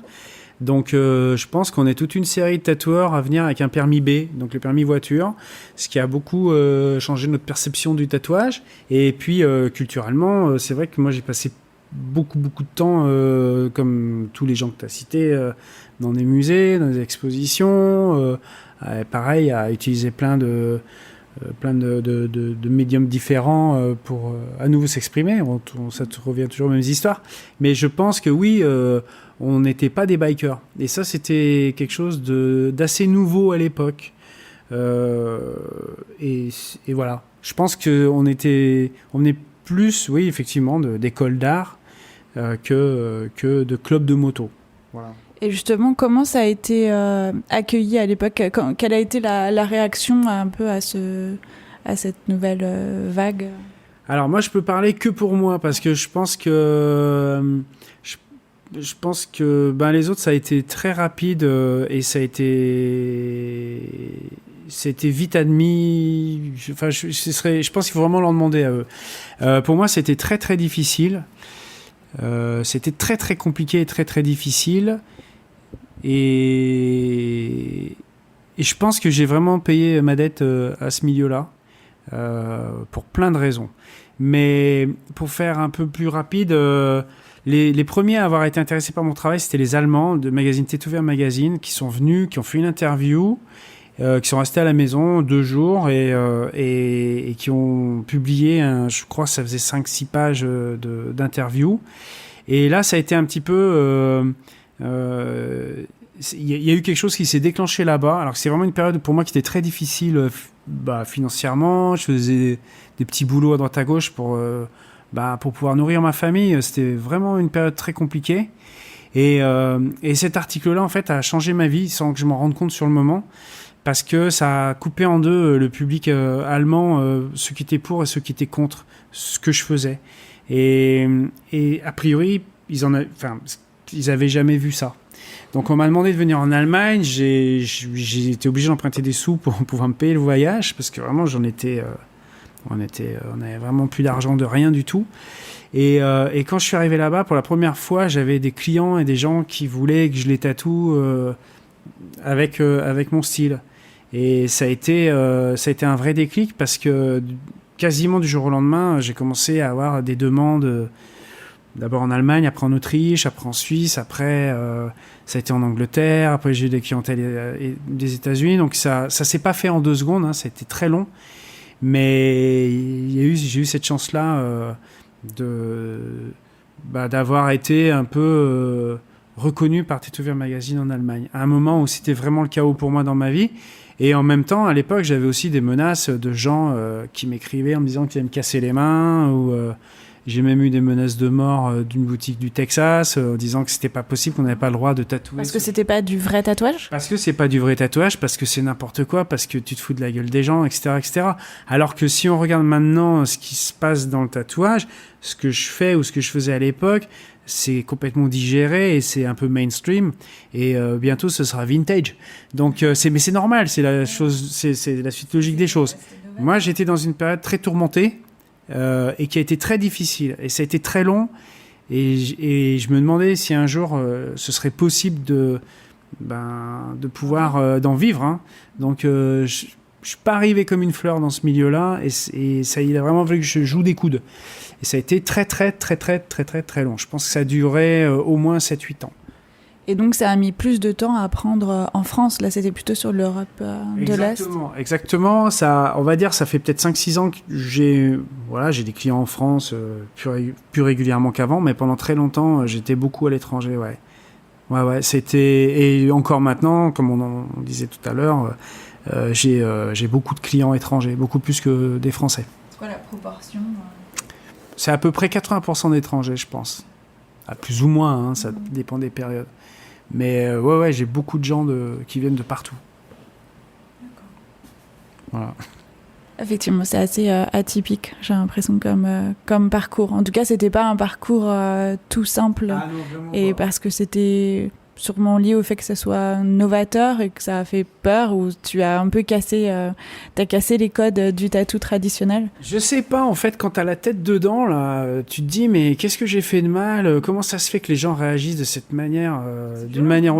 Donc je pense qu'on est toute une série de tatoueurs à venir avec un permis B, donc le permis voiture, ce qui a beaucoup changé notre perception du tatouage. Et puis culturellement, c'est vrai que moi j'ai passé beaucoup de temps, comme tous les gens que tu as cités, dans des musées, dans des expositions, pareil, à utiliser plein de médiums différents pour à nouveau s'exprimer. Ça revient toujours aux mêmes histoires. Mais je pense que oui, on n'était pas des bikers. Et ça, c'était quelque chose d'assez nouveau à l'époque. Et voilà. Je pense qu'on venait plus, oui, effectivement, d'écoles d'art que de clubs de moto. Voilà. Et justement, comment ça a été accueilli à l'époque? Quelle a été la réaction un peu à cette nouvelle vague? Alors moi, je peux parler que pour moi, parce que je pense que les autres, ça a été très rapide et c'était vite admis. Je pense qu'il faut vraiment leur demander à eux. Pour moi, c'était très très difficile. C'était très très compliqué et très très difficile. Et je pense que j'ai vraiment payé ma dette à ce milieu-là, pour plein de raisons. Mais pour faire un peu plus rapide, les premiers à avoir été intéressés par mon travail, c'était les Allemands de magazine Tätowierer Magazine, qui sont venus, qui ont fait une interview, qui sont restés à la maison 2 jours et qui ont publié, je crois que ça faisait 5-6 pages d'interview. Et là, ça a été un petit peu... il y a eu quelque chose qui s'est déclenché là-bas, alors que c'est vraiment une période pour moi qui était très difficile financièrement. Je faisais des petits boulots à droite à gauche pour pouvoir nourrir ma famille. C'était vraiment une période très compliquée. Et cet article-là, en fait, a changé ma vie sans que je m'en rende compte sur le moment, parce que ça a coupé en deux le public allemand, ceux qui étaient pour et ceux qui étaient contre ce que je faisais. Et a priori, ils avaient jamais vu ça. Donc on m'a demandé de venir en Allemagne. J'ai été obligé d'emprunter des sous pour pouvoir me payer le voyage, parce que vraiment on avait vraiment plus d'argent, de rien du tout. Et quand je suis arrivé là-bas, pour la première fois, j'avais des clients et des gens qui voulaient que je les tatoue avec mon style. Et ça a été un vrai déclic, parce que quasiment du jour au lendemain, j'ai commencé à avoir des demandes, d'abord en Allemagne, après en Autriche, après en Suisse, après ça a été en Angleterre, après j'ai eu des clientèles des États-Unis. Donc ça s'est pas fait en 2 secondes, hein, ça a été très long. Mais j'ai eu cette chance-là d'avoir été un peu reconnu par Tätowierer Magazine en Allemagne, à un moment où c'était vraiment le chaos pour moi dans ma vie. Et en même temps, à l'époque, j'avais aussi des menaces de gens qui m'écrivaient en me disant qu'ils allaient me casser les mains. J'ai même eu des menaces de mort d'une boutique du Texas en disant que c'était pas possible, qu'on n'avait pas le droit de tatouer. Parce que c'était pas du vrai tatouage ? Parce que c'est pas du vrai tatouage, parce que c'est n'importe quoi, parce que tu te fous de la gueule des gens, etc., etc. Alors que si on regarde maintenant ce qui se passe dans le tatouage, ce que je fais ou ce que je faisais à l'époque, c'est complètement digéré et c'est un peu mainstream. Et bientôt, ce sera vintage. Donc, mais c'est normal, c'est la chose, c'est la suite logique des choses. Moi, j'étais dans une période très tourmentée. Et qui a été très difficile et ça a été très long et je me demandais si un jour ce serait possible de pouvoir d'en vivre, hein. Donc je suis pas arrivé comme une fleur dans ce milieu-là et ça, il a vraiment fallu que je joue des coudes et ça a été très très très très très très très long. Je pense que ça a duré au moins 7-8 ans. Et donc, ça a mis plus de temps à apprendre en France. Là, c'était plutôt sur l'Europe de l'Est. Exactement. Ça, on va dire, ça fait peut-être 5-6 ans que j'ai des clients en France plus régulièrement qu'avant, mais pendant très longtemps, j'étais beaucoup à l'étranger, ouais. Ouais, c'était... Et encore maintenant, comme on disait tout à l'heure, j'ai beaucoup de clients étrangers, beaucoup plus que des Français. C'est quoi la proportion C'est à peu près 80% d'étrangers, je pense. Plus ou moins, hein, ça dépend des périodes. Mais ouais, j'ai beaucoup de gens qui viennent de partout. D'accord. Voilà. Effectivement, c'est assez atypique, j'ai l'impression, comme parcours. En tout cas, c'était pas un parcours tout simple. Ah non, vraiment et pas. parce que c'était sûrement lié au fait que ça soit novateur et que ça a fait peur, ou tu as un peu cassé les codes du tatou traditionnel. Je sais pas, en fait, quand t'as la tête dedans, là, tu te dis, mais qu'est-ce que j'ai fait de mal ? Comment ça se fait que les gens réagissent de cette manière, d'une manière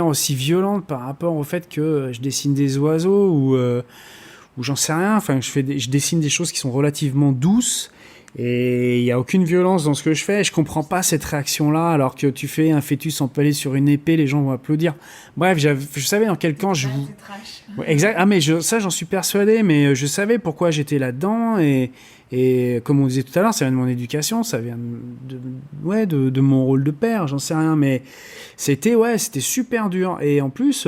aussi violente par rapport au fait que je dessine des oiseaux ou j'en sais rien. Enfin, je dessine des choses qui sont relativement douces. Et il n'y a aucune violence dans ce que je fais. Je comprends pas cette réaction-là, alors que tu fais un fœtus empalé sur une épée, les gens vont applaudir. Bref, je savais dans quel camp je... C'est trash. Ouais, exact. Ah, mais ça, j'en suis persuadé, mais je savais pourquoi j'étais là-dedans. Et comme on disait tout à l'heure, ça vient de mon éducation, ça vient de mon rôle de père, j'en sais rien. Mais c'était super dur. Et en plus...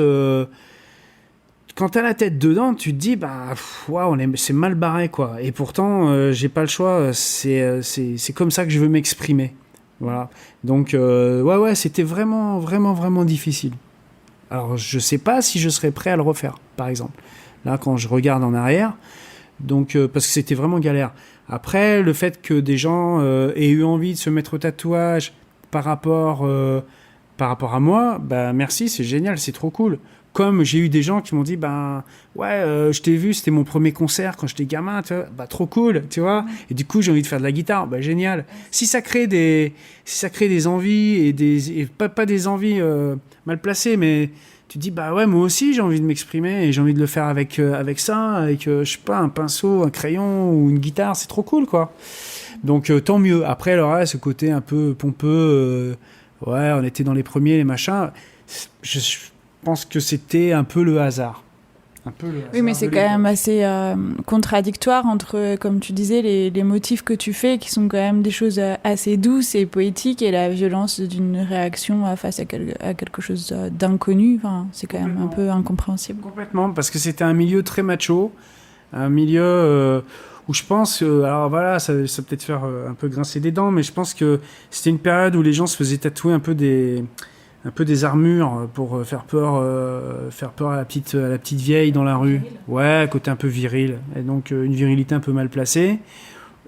quand t'as la tête dedans, tu te dis, c'est mal barré, quoi. Et pourtant, j'ai pas le choix. C'est comme ça que je veux m'exprimer. Voilà. Donc, c'était vraiment, vraiment, vraiment difficile. Alors, je sais pas si je serais prêt à le refaire, par exemple. Là, quand je regarde en arrière. Donc, parce que c'était vraiment galère. Après, le fait que des gens aient eu envie de se mettre au tatouage par rapport à moi, merci, c'est génial, c'est trop cool. Comme j'ai eu des gens qui m'ont dit, je t'ai vu, c'était mon premier concert quand j'étais gamin, tu vois, trop cool, tu vois. Et du coup, j'ai envie de faire de la guitare, génial. Si ça crée des envies et pas des envies mal placées, mais tu te dis, moi aussi, j'ai envie de m'exprimer et j'ai envie de le faire avec ça, avec, je sais pas, un pinceau, un crayon ou une guitare, c'est trop cool, quoi. Donc, tant mieux. Après, alors, ce côté un peu pompeux, on était dans les premiers, les machins, je pense que c'était un peu le hasard. Oui, mais c'est quand même assez contradictoire entre, comme tu disais, les motifs que tu fais, qui sont quand même des choses assez douces et poétiques, et la violence d'une réaction face à quelque chose d'inconnu. Enfin, c'est quand même un peu incompréhensible. Complètement, parce que c'était un milieu très macho, un milieu où je pense, alors voilà, ça peut-être faire un peu grincer des dents, mais je pense que c'était une période où les gens se faisaient tatouer un peu des armures pour faire peur à la petite vieille dans la rue. Ouais, côté un peu viril. Et donc une virilité un peu mal placée.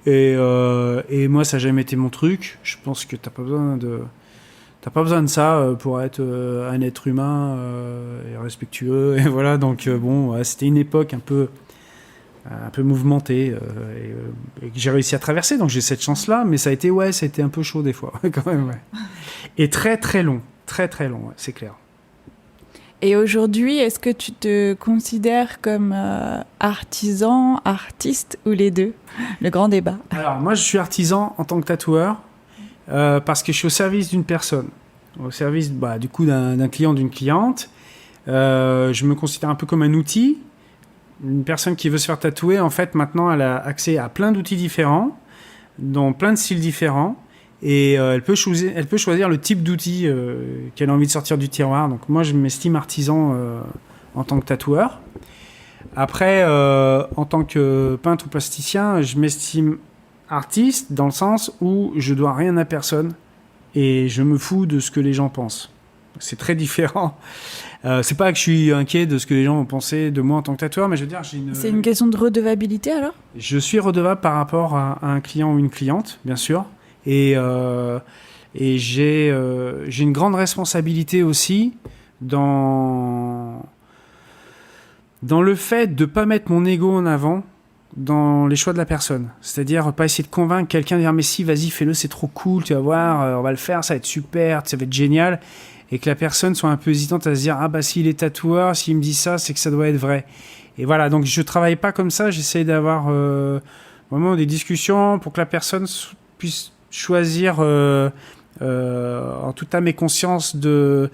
Et moi, ça n'a jamais été mon truc. Je pense que t'as pas besoin de ça pour être un être humain et respectueux. Et voilà, donc c'était une époque un peu mouvementée et que j'ai réussi à traverser. Donc j'ai cette chance-là, mais ça a été un peu chaud des fois, quand même. Ouais. Et très très long. Très très long, c'est clair. Et aujourd'hui, est-ce que tu te considères comme artisan, artiste ou les deux ? Le grand débat. Alors moi je suis artisan en tant que tatoueur parce que je suis au service d'une personne, au service du coup d'un client, d'une cliente. Je me considère un peu comme un outil. Une personne qui veut se faire tatouer, en fait maintenant elle a accès à plein d'outils différents, dans plein de styles différents. Et elle peut choisir le type d'outil qu'elle a envie de sortir du tiroir. Donc moi, je m'estime artisan en tant que tatoueur. Après, en tant que peintre ou plasticien, je m'estime artiste dans le sens où je dois rien à personne et je me fous de ce que les gens pensent. C'est très différent. C'est pas que je suis inquiet de ce que les gens vont penser de moi en tant que tatoueur, mais je veux dire, C'est une question de redevabilité alors ? Je suis redevable par rapport à un client ou une cliente, bien sûr. Et j'ai une grande responsabilité aussi dans le fait de ne pas mettre mon ego en avant dans les choix de la personne. C'est-à-dire pas essayer de convaincre quelqu'un, de dire mais si, vas-y, fais-le, c'est trop cool, tu vas voir, on va le faire, ça va être super, ça va être génial. Et que la personne soit un peu hésitante à se dire ah bah s'il est tatoueur, s'il me dit ça, c'est que ça doit être vrai. Et voilà, donc je travaille pas comme ça, j'essaie d'avoir vraiment des discussions pour que la personne puisse choisir en toute âme et conscience de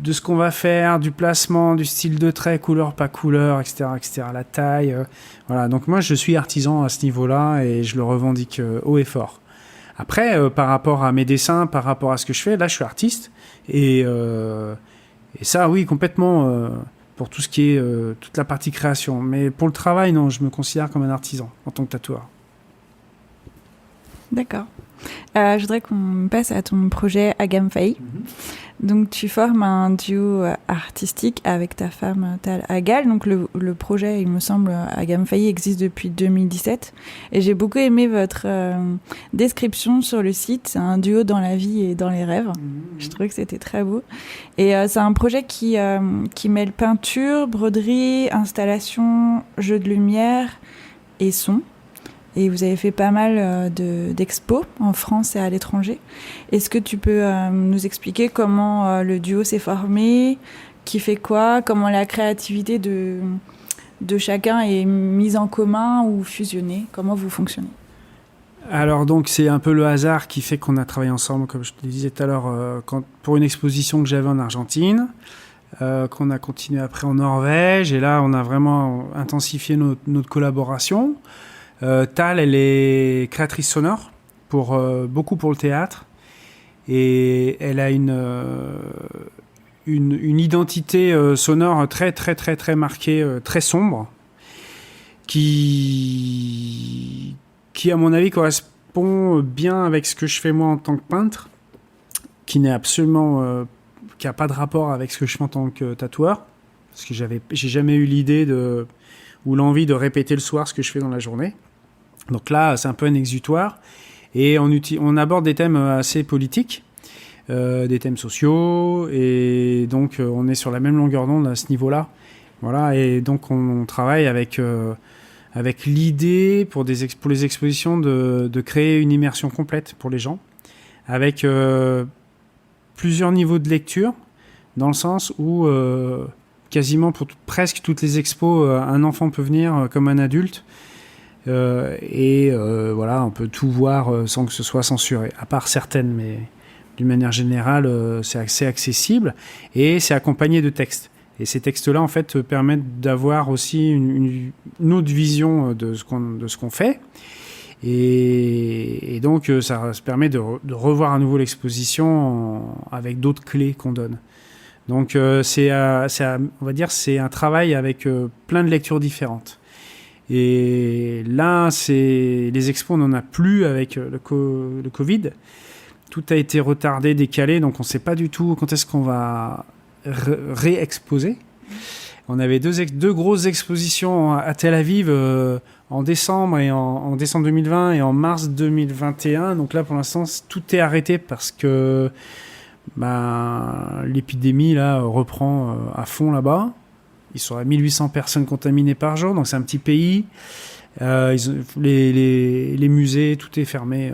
ce qu'on va faire, du placement, du style de trait, couleur, pas couleur, etc., la taille. Voilà, donc moi je suis artisan à ce niveau-là et je le revendique haut et fort. Après, par rapport à mes dessins, par rapport à ce que je fais, là je suis artiste et ça oui complètement pour tout ce qui est toute la partie création. Mais pour le travail, non, je me considère comme un artisan en tant que tatoueur. D'accord. Je voudrais qu'on passe à ton projet Agam Faye. Donc, tu formes un duo artistique avec ta femme Tal Agal. Donc, le projet, il me semble, Agam Faye existe depuis 2017. Et j'ai beaucoup aimé votre description sur le site. C'est un duo dans la vie et dans les rêves. Je trouvais que c'était très beau. Et c'est un projet qui mêle peinture, broderie, installation, jeu de lumière et son. Et vous avez fait pas mal d'expos en France et à l'étranger. Est-ce que tu peux nous expliquer comment le duo s'est formé, qui fait quoi, comment la créativité de chacun est mise en commun ou fusionnée, comment vous fonctionnez ? Alors donc c'est un peu le hasard qui fait qu'on a travaillé ensemble, comme je te disais tout à l'heure, pour une exposition que j'avais en Argentine, qu'on a continué après en Norvège, et là on a vraiment intensifié notre collaboration. Tal, elle est créatrice sonore, beaucoup pour le théâtre, et elle a une identité sonore très très très très marquée, très sombre, qui à mon avis correspond bien avec ce que je fais moi en tant que peintre, qui n'a pas de rapport avec ce que je fais en tant que tatoueur, parce que j'ai jamais eu l'idée ou l'envie de répéter le soir ce que je fais dans la journée. Donc là, c'est un peu un exutoire. Et on aborde des thèmes assez politiques, des thèmes sociaux. Et donc, on est sur la même longueur d'onde à ce niveau-là. Voilà. Et donc, on travaille avec l'idée, pour les expositions, de créer une immersion complète pour les gens, avec plusieurs niveaux de lecture, dans le sens où quasiment pour presque toutes les expos, un enfant peut venir comme un adulte. Voilà, on peut tout voir sans que ce soit censuré, à part certaines, mais d'une manière générale, c'est assez accessible et c'est accompagné de textes. Et ces textes-là, en fait, permettent d'avoir aussi une autre vision de ce qu'on fait. Et donc, ça se permet de revoir à nouveau l'exposition avec d'autres clés qu'on donne. Donc, on va dire, c'est un travail avec plein de lectures différentes. Et là, les expos, on n'en a plus avec le Covid. Tout a été retardé, décalé, donc on ne sait pas du tout quand est-ce qu'on va réexposer. On avait deux grosses expositions à Tel Aviv en décembre, en décembre 2020 et en mars 2021. Donc là, pour l'instant, tout est arrêté parce que l'épidémie là, reprend à fond là-bas. Ils sont à 1800 personnes contaminées par jour, donc c'est un petit pays. Les musées, tout est fermé.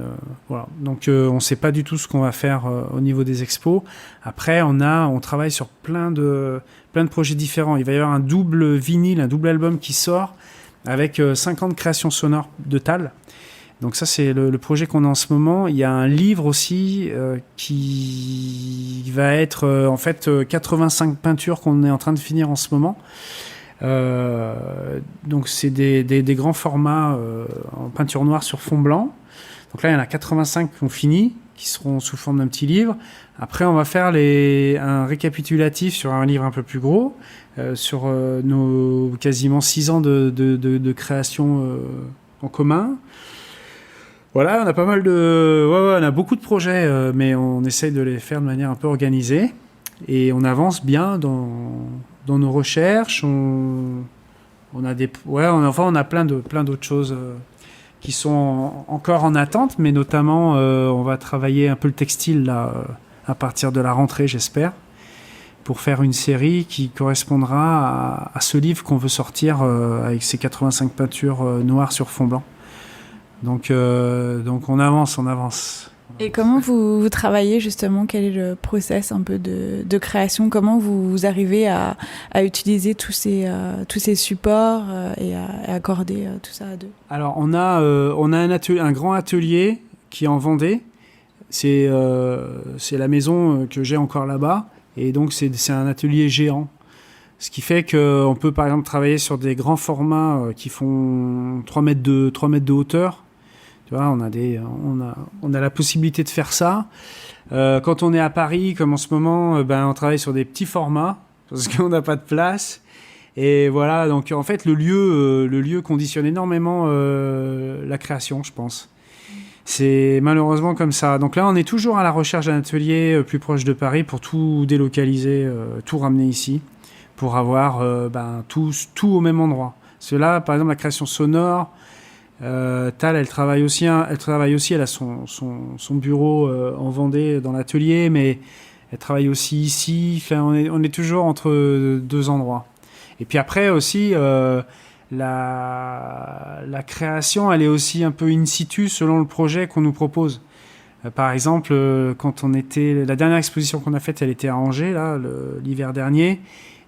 Voilà. Donc on ne sait pas du tout ce qu'on va faire au niveau des expos. Après, on travaille sur plein de projets différents. Il va y avoir un double vinyle, un double album qui sort avec 50 créations sonores de Tal. Donc ça, c'est le projet qu'on a en ce moment. Il y a un livre aussi qui va être en fait 85 peintures qu'on est en train de finir en ce moment. Donc c'est des grands formats en peinture noire sur fond blanc. Donc là, il y en a 85 qui ont fini, qui seront sous forme d'un petit livre. Après, on va faire un récapitulatif sur un livre un peu plus gros, sur nos quasiment 6 ans de création en commun. Voilà, on a pas mal de... Ouais, on a beaucoup de projets, mais on essaye de les faire de manière un peu organisée. Et on avance bien dans nos recherches. On a on a plein d'autres choses qui sont encore en attente, mais notamment, on va travailler un peu le textile là, à partir de la rentrée, j'espère, pour faire une série qui correspondra à ce livre qu'on veut sortir avec ses 85 peintures noires sur fond blanc. Donc on avance. Et comment vous travaillez justement? Quel est le process un peu de création? Comment vous arrivez à utiliser tous ces supports et à accorder tout ça à deux? Alors on a un grand atelier qui est en Vendée. C'est la maison que j'ai encore là-bas. Et donc c'est un atelier géant. Ce qui fait qu'on peut par exemple travailler sur des grands formats qui font 3 mètres de hauteur. Tu vois, on a la possibilité de faire ça. Quand on est à Paris, comme en ce moment, on travaille sur des petits formats parce qu'on n'a pas de place. Et voilà, donc en fait, le lieu conditionne énormément la création, je pense. C'est malheureusement comme ça. Donc là, on est toujours à la recherche d'un atelier plus proche de Paris pour tout délocaliser, tout ramener ici, pour avoir tout au même endroit. Parce que là, par exemple, la création sonore, Tal, elle travaille aussi, elle a son bureau en Vendée dans l'atelier, mais elle travaille aussi ici. Enfin, on est toujours entre deux endroits. Et puis après aussi, la création, elle est aussi un peu in situ selon le projet qu'on nous propose. Par exemple, quand la dernière exposition qu'on a faite, elle était à Angers, là, l'hiver dernier.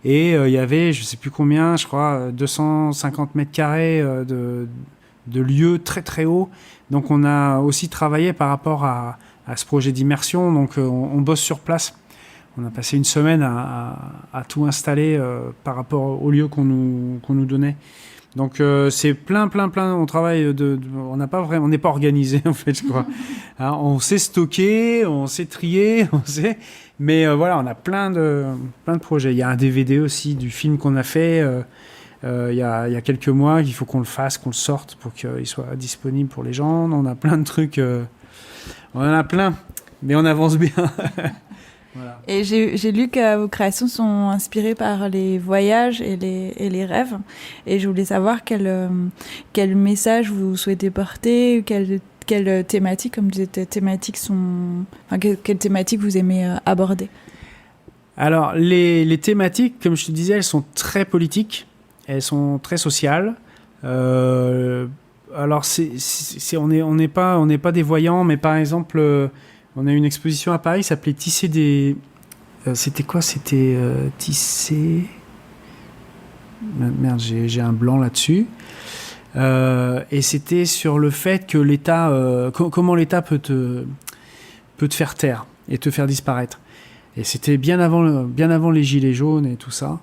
Et il y avait, je sais plus combien, je crois, 250 mètres carrés de lieux très très hauts. Donc on a aussi travaillé par rapport à ce projet d'immersion. Donc on bosse sur place. On a passé une semaine à tout installer par rapport aux lieux qu'on nous donnait. Donc c'est plein. On travaille on n'est pas organisé en fait, je crois. Hein, on sait stocker, on sait trier, mais voilà, on a plein de projets. Il y a un DVD aussi du film qu'on a fait il y a quelques mois. Il faut qu'on le fasse, qu'on le sorte pour qu'il soit disponible pour les gens. On a plein de trucs. On en a plein, mais on avance bien. Voilà. Et j'ai lu que vos créations sont inspirées par les voyages et les rêves. Et je voulais savoir quel message vous souhaitez porter, quelles thématiques, comme vous dites, quelles thématiques vous aimez aborder. On les thématiques, comme je te disais, elles sont très politiques, elles sont très sociales. Alors, on n'est pas des voyants, mais par exemple, on a une exposition à Paris qui s'appelait Tisser des... c'était quoi? C'était tisser... Merde, j'ai un blanc là-dessus. Et c'était sur le fait que l'État... comment l'État peut te faire taire et te faire disparaître. Et c'était bien avant les Gilets jaunes et tout ça.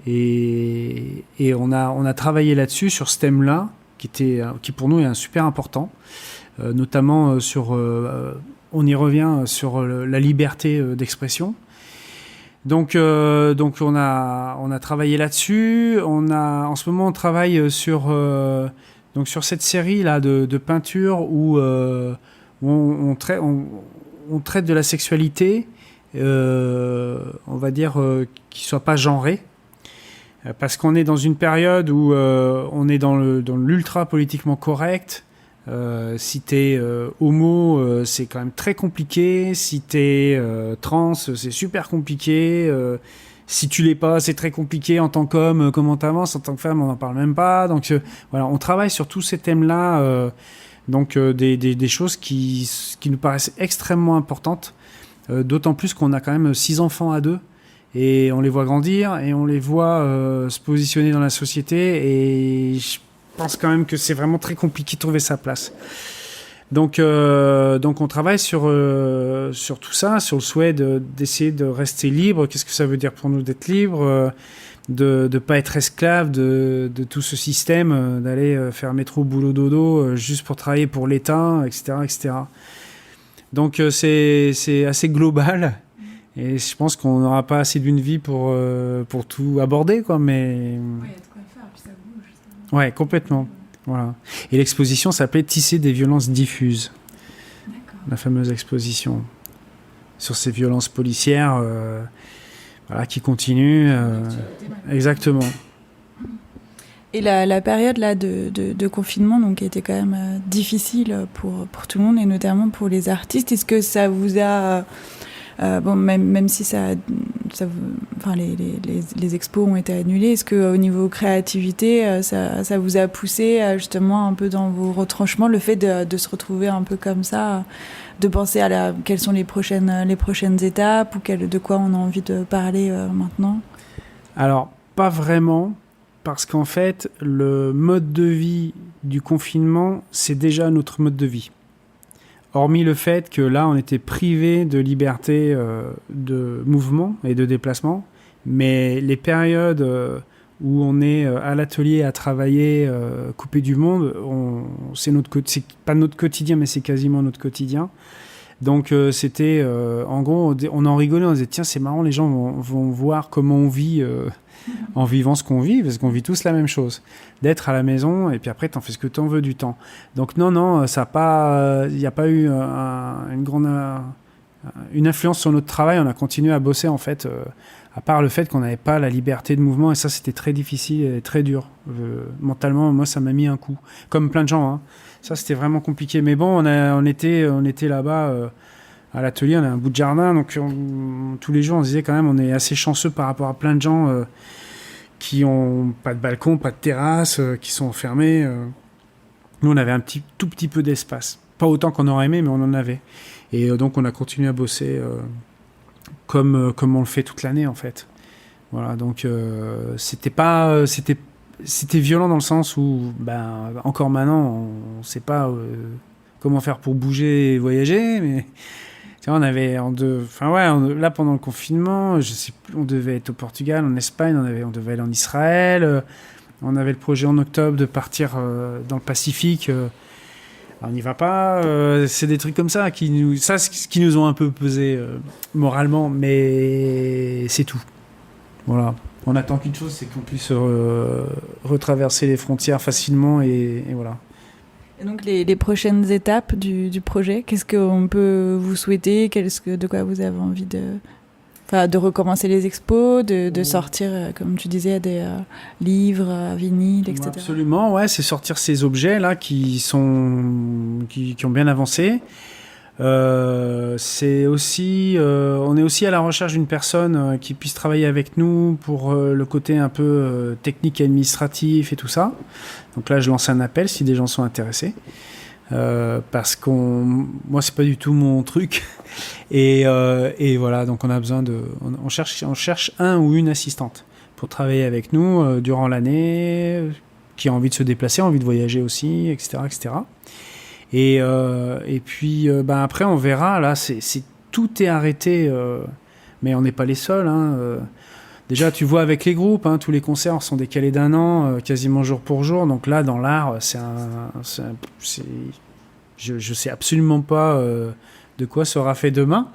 Et on a travaillé là-dessus, sur ce thème-là, qui pour nous est super important. Notamment sur... on y revient sur la liberté d'expression. Donc on a travaillé là-dessus. En ce moment, on travaille sur cette série là de peinture où on traite de la sexualité, on va dire qui soit pas genrée, parce qu'on est dans une période où on est dans l'ultra politiquement correct. Si t'es homo, c'est quand même très compliqué. Si t'es trans, c'est super compliqué. Si tu l'es pas, c'est très compliqué en tant qu'homme. Comment t'avances en tant que femme, on n'en parle même pas. Donc voilà, on travaille sur tous ces thèmes-là. Des choses qui nous paraissent extrêmement importantes. D'autant plus qu'on a quand même 6 enfants à 2. Et on les voit grandir et on les voit se positionner dans la société. Et je pense quand même que c'est vraiment très compliqué de trouver sa place. Donc on travaille sur tout ça, sur le souhait d'essayer de rester libre. Qu'est-ce que ça veut dire pour nous d'être libre, de ne pas être esclave de tout ce système, d'aller faire métro, boulot, dodo, juste pour travailler pour l'État, etc., etc. Donc c'est assez global. Et je pense qu'on n'aura pas assez d'une vie pour tout aborder, quoi, mais... Ouais, il y a de quoi faire, puis ça bouge. Ça... Ouais, complètement. Voilà. Et l'exposition s'appelait Tisser des violences diffuses. D'accord. La fameuse exposition sur ces violences policières qui continuent. Exactement. Et la période là de confinement, donc, qui était quand même difficile pour tout le monde, et notamment pour les artistes, est-ce que ça vous a... même si les expos ont été annulés, est-ce qu'au niveau créativité, ça vous a poussé justement un peu dans vos retranchements, le fait de se retrouver un peu comme ça, de penser à quelles sont les prochaines étapes, ou de quoi on a envie de parler maintenant? Alors, pas vraiment, parce qu'en fait, le mode de vie du confinement, c'est déjà notre mode de vie. Hormis le fait que là, on était privé de liberté de mouvement et de déplacement, mais les périodes où on est à l'atelier à travailler, coupé du monde, c'est pas notre quotidien, mais c'est quasiment notre quotidien. Donc c'était, en gros, on en rigolait, on disait tiens, c'est marrant, les gens vont voir comment on vit en vivant ce qu'on vit, parce qu'on vit tous la même chose, d'être à la maison, et puis après t'en fais ce que t'en veux du temps. Donc non, ça a pas, il n'y a pas eu une influence sur notre travail. On a continué à bosser en fait, à part le fait qu'on n'avait pas la liberté de mouvement, et ça c'était très difficile et très dur. Mentalement, moi ça m'a mis un coup, comme plein de gens, hein. Ça c'était vraiment compliqué, mais bon, on était là-bas à l'atelier, on a un bout de jardin, donc tous les jours on se disait quand même on est assez chanceux par rapport à plein de gens qui ont pas de balcon, pas de terrasse, qui sont enfermés. Nous on avait tout petit peu d'espace, pas autant qu'on aurait aimé, mais on en avait. Et donc on a continué à bosser comme on le fait toute l'année en fait. Voilà, donc c'était violent dans le sens où encore maintenant on sait pas comment faire pour bouger et voyager, mais là pendant le confinement, je sais plus, on devait être au Portugal, en Espagne, on devait aller en Israël, on avait le projet en octobre de partir dans le Pacifique. On n'y va pas, c'est des trucs comme ça qui nous ont un peu pesé moralement, mais c'est tout. Voilà. On attend qu'une chose, c'est qu'on puisse retraverser les frontières facilement et voilà. Et donc les prochaines étapes du projet, qu'est-ce qu'on peut vous souhaiter, de quoi vous avez envie de recommencer les expos, de sortir, comme tu disais, des livres, vinyles, etc. Absolument, ouais, c'est sortir ces objets-là qui ont bien avancé. C'est aussi, on est aussi à la recherche d'une personne qui puisse travailler avec nous pour le côté un peu technique et administratif et tout ça. Donc là, je lance un appel si des gens sont intéressés. Parce moi c'est pas du tout mon truc et voilà, donc on a besoin on cherche un ou une assistante pour travailler avec nous durant l'année, qui a envie de se déplacer, envie de voyager aussi, etc. Et puis après on verra. Là tout est arrêté, mais on n'est pas les seuls, hein. Déjà, tu vois avec les groupes, hein, tous les concerts sont décalés d'un an, quasiment jour pour jour. Donc là, dans l'art, je sais absolument pas de quoi sera fait demain.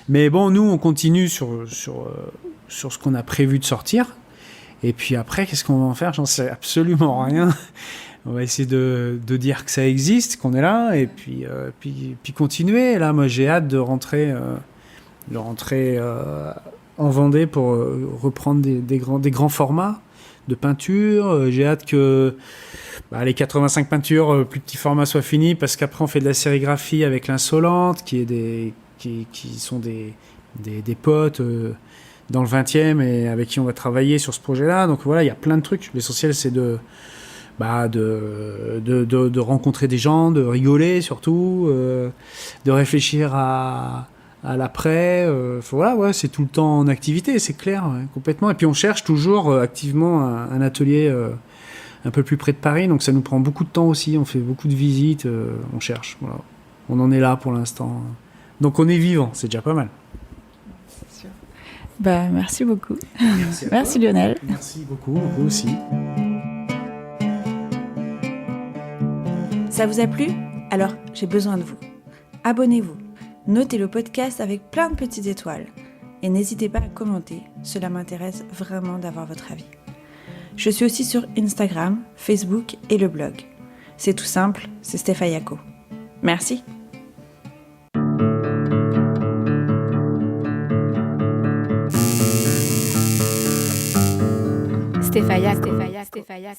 Mais bon, nous, on continue sur ce qu'on a prévu de sortir. Et puis après, qu'est-ce qu'on va en faire ? J'en sais absolument rien. On va essayer de dire que ça existe, qu'on est là, et puis continuer. Là, moi, j'ai hâte de rentrer en Vendée pour reprendre des grands formats de peinture. J'ai hâte que les 85 peintures plus petits formats soient finis, parce qu'après on fait de la sérigraphie avec l'Insolente, qui sont des potes dans le 20e et avec qui on va travailler sur ce projet-là. Donc voilà, il y a plein de trucs. L'essentiel, c'est de rencontrer des gens, de rigoler surtout, de réfléchir à l'après. Voilà, ouais, c'est tout le temps en activité, c'est clair, ouais, complètement. Et puis on cherche toujours activement un atelier un peu plus près de Paris, donc ça nous prend beaucoup de temps aussi. On fait beaucoup de visites, on cherche. Voilà. On en est là pour l'instant. Donc on est vivant, c'est déjà pas mal. C'est sûr. Merci beaucoup. Merci Lionel. Merci beaucoup, vous aussi. Ça vous a plu ? Alors, j'ai besoin de vous. Abonnez-vous. Notez le podcast avec plein de petites étoiles. Et n'hésitez pas à commenter, cela m'intéresse vraiment d'avoir votre avis. Je suis aussi sur Instagram, Facebook et le blog. C'est tout simple, c'est Stefayako. Merci. Stefaya.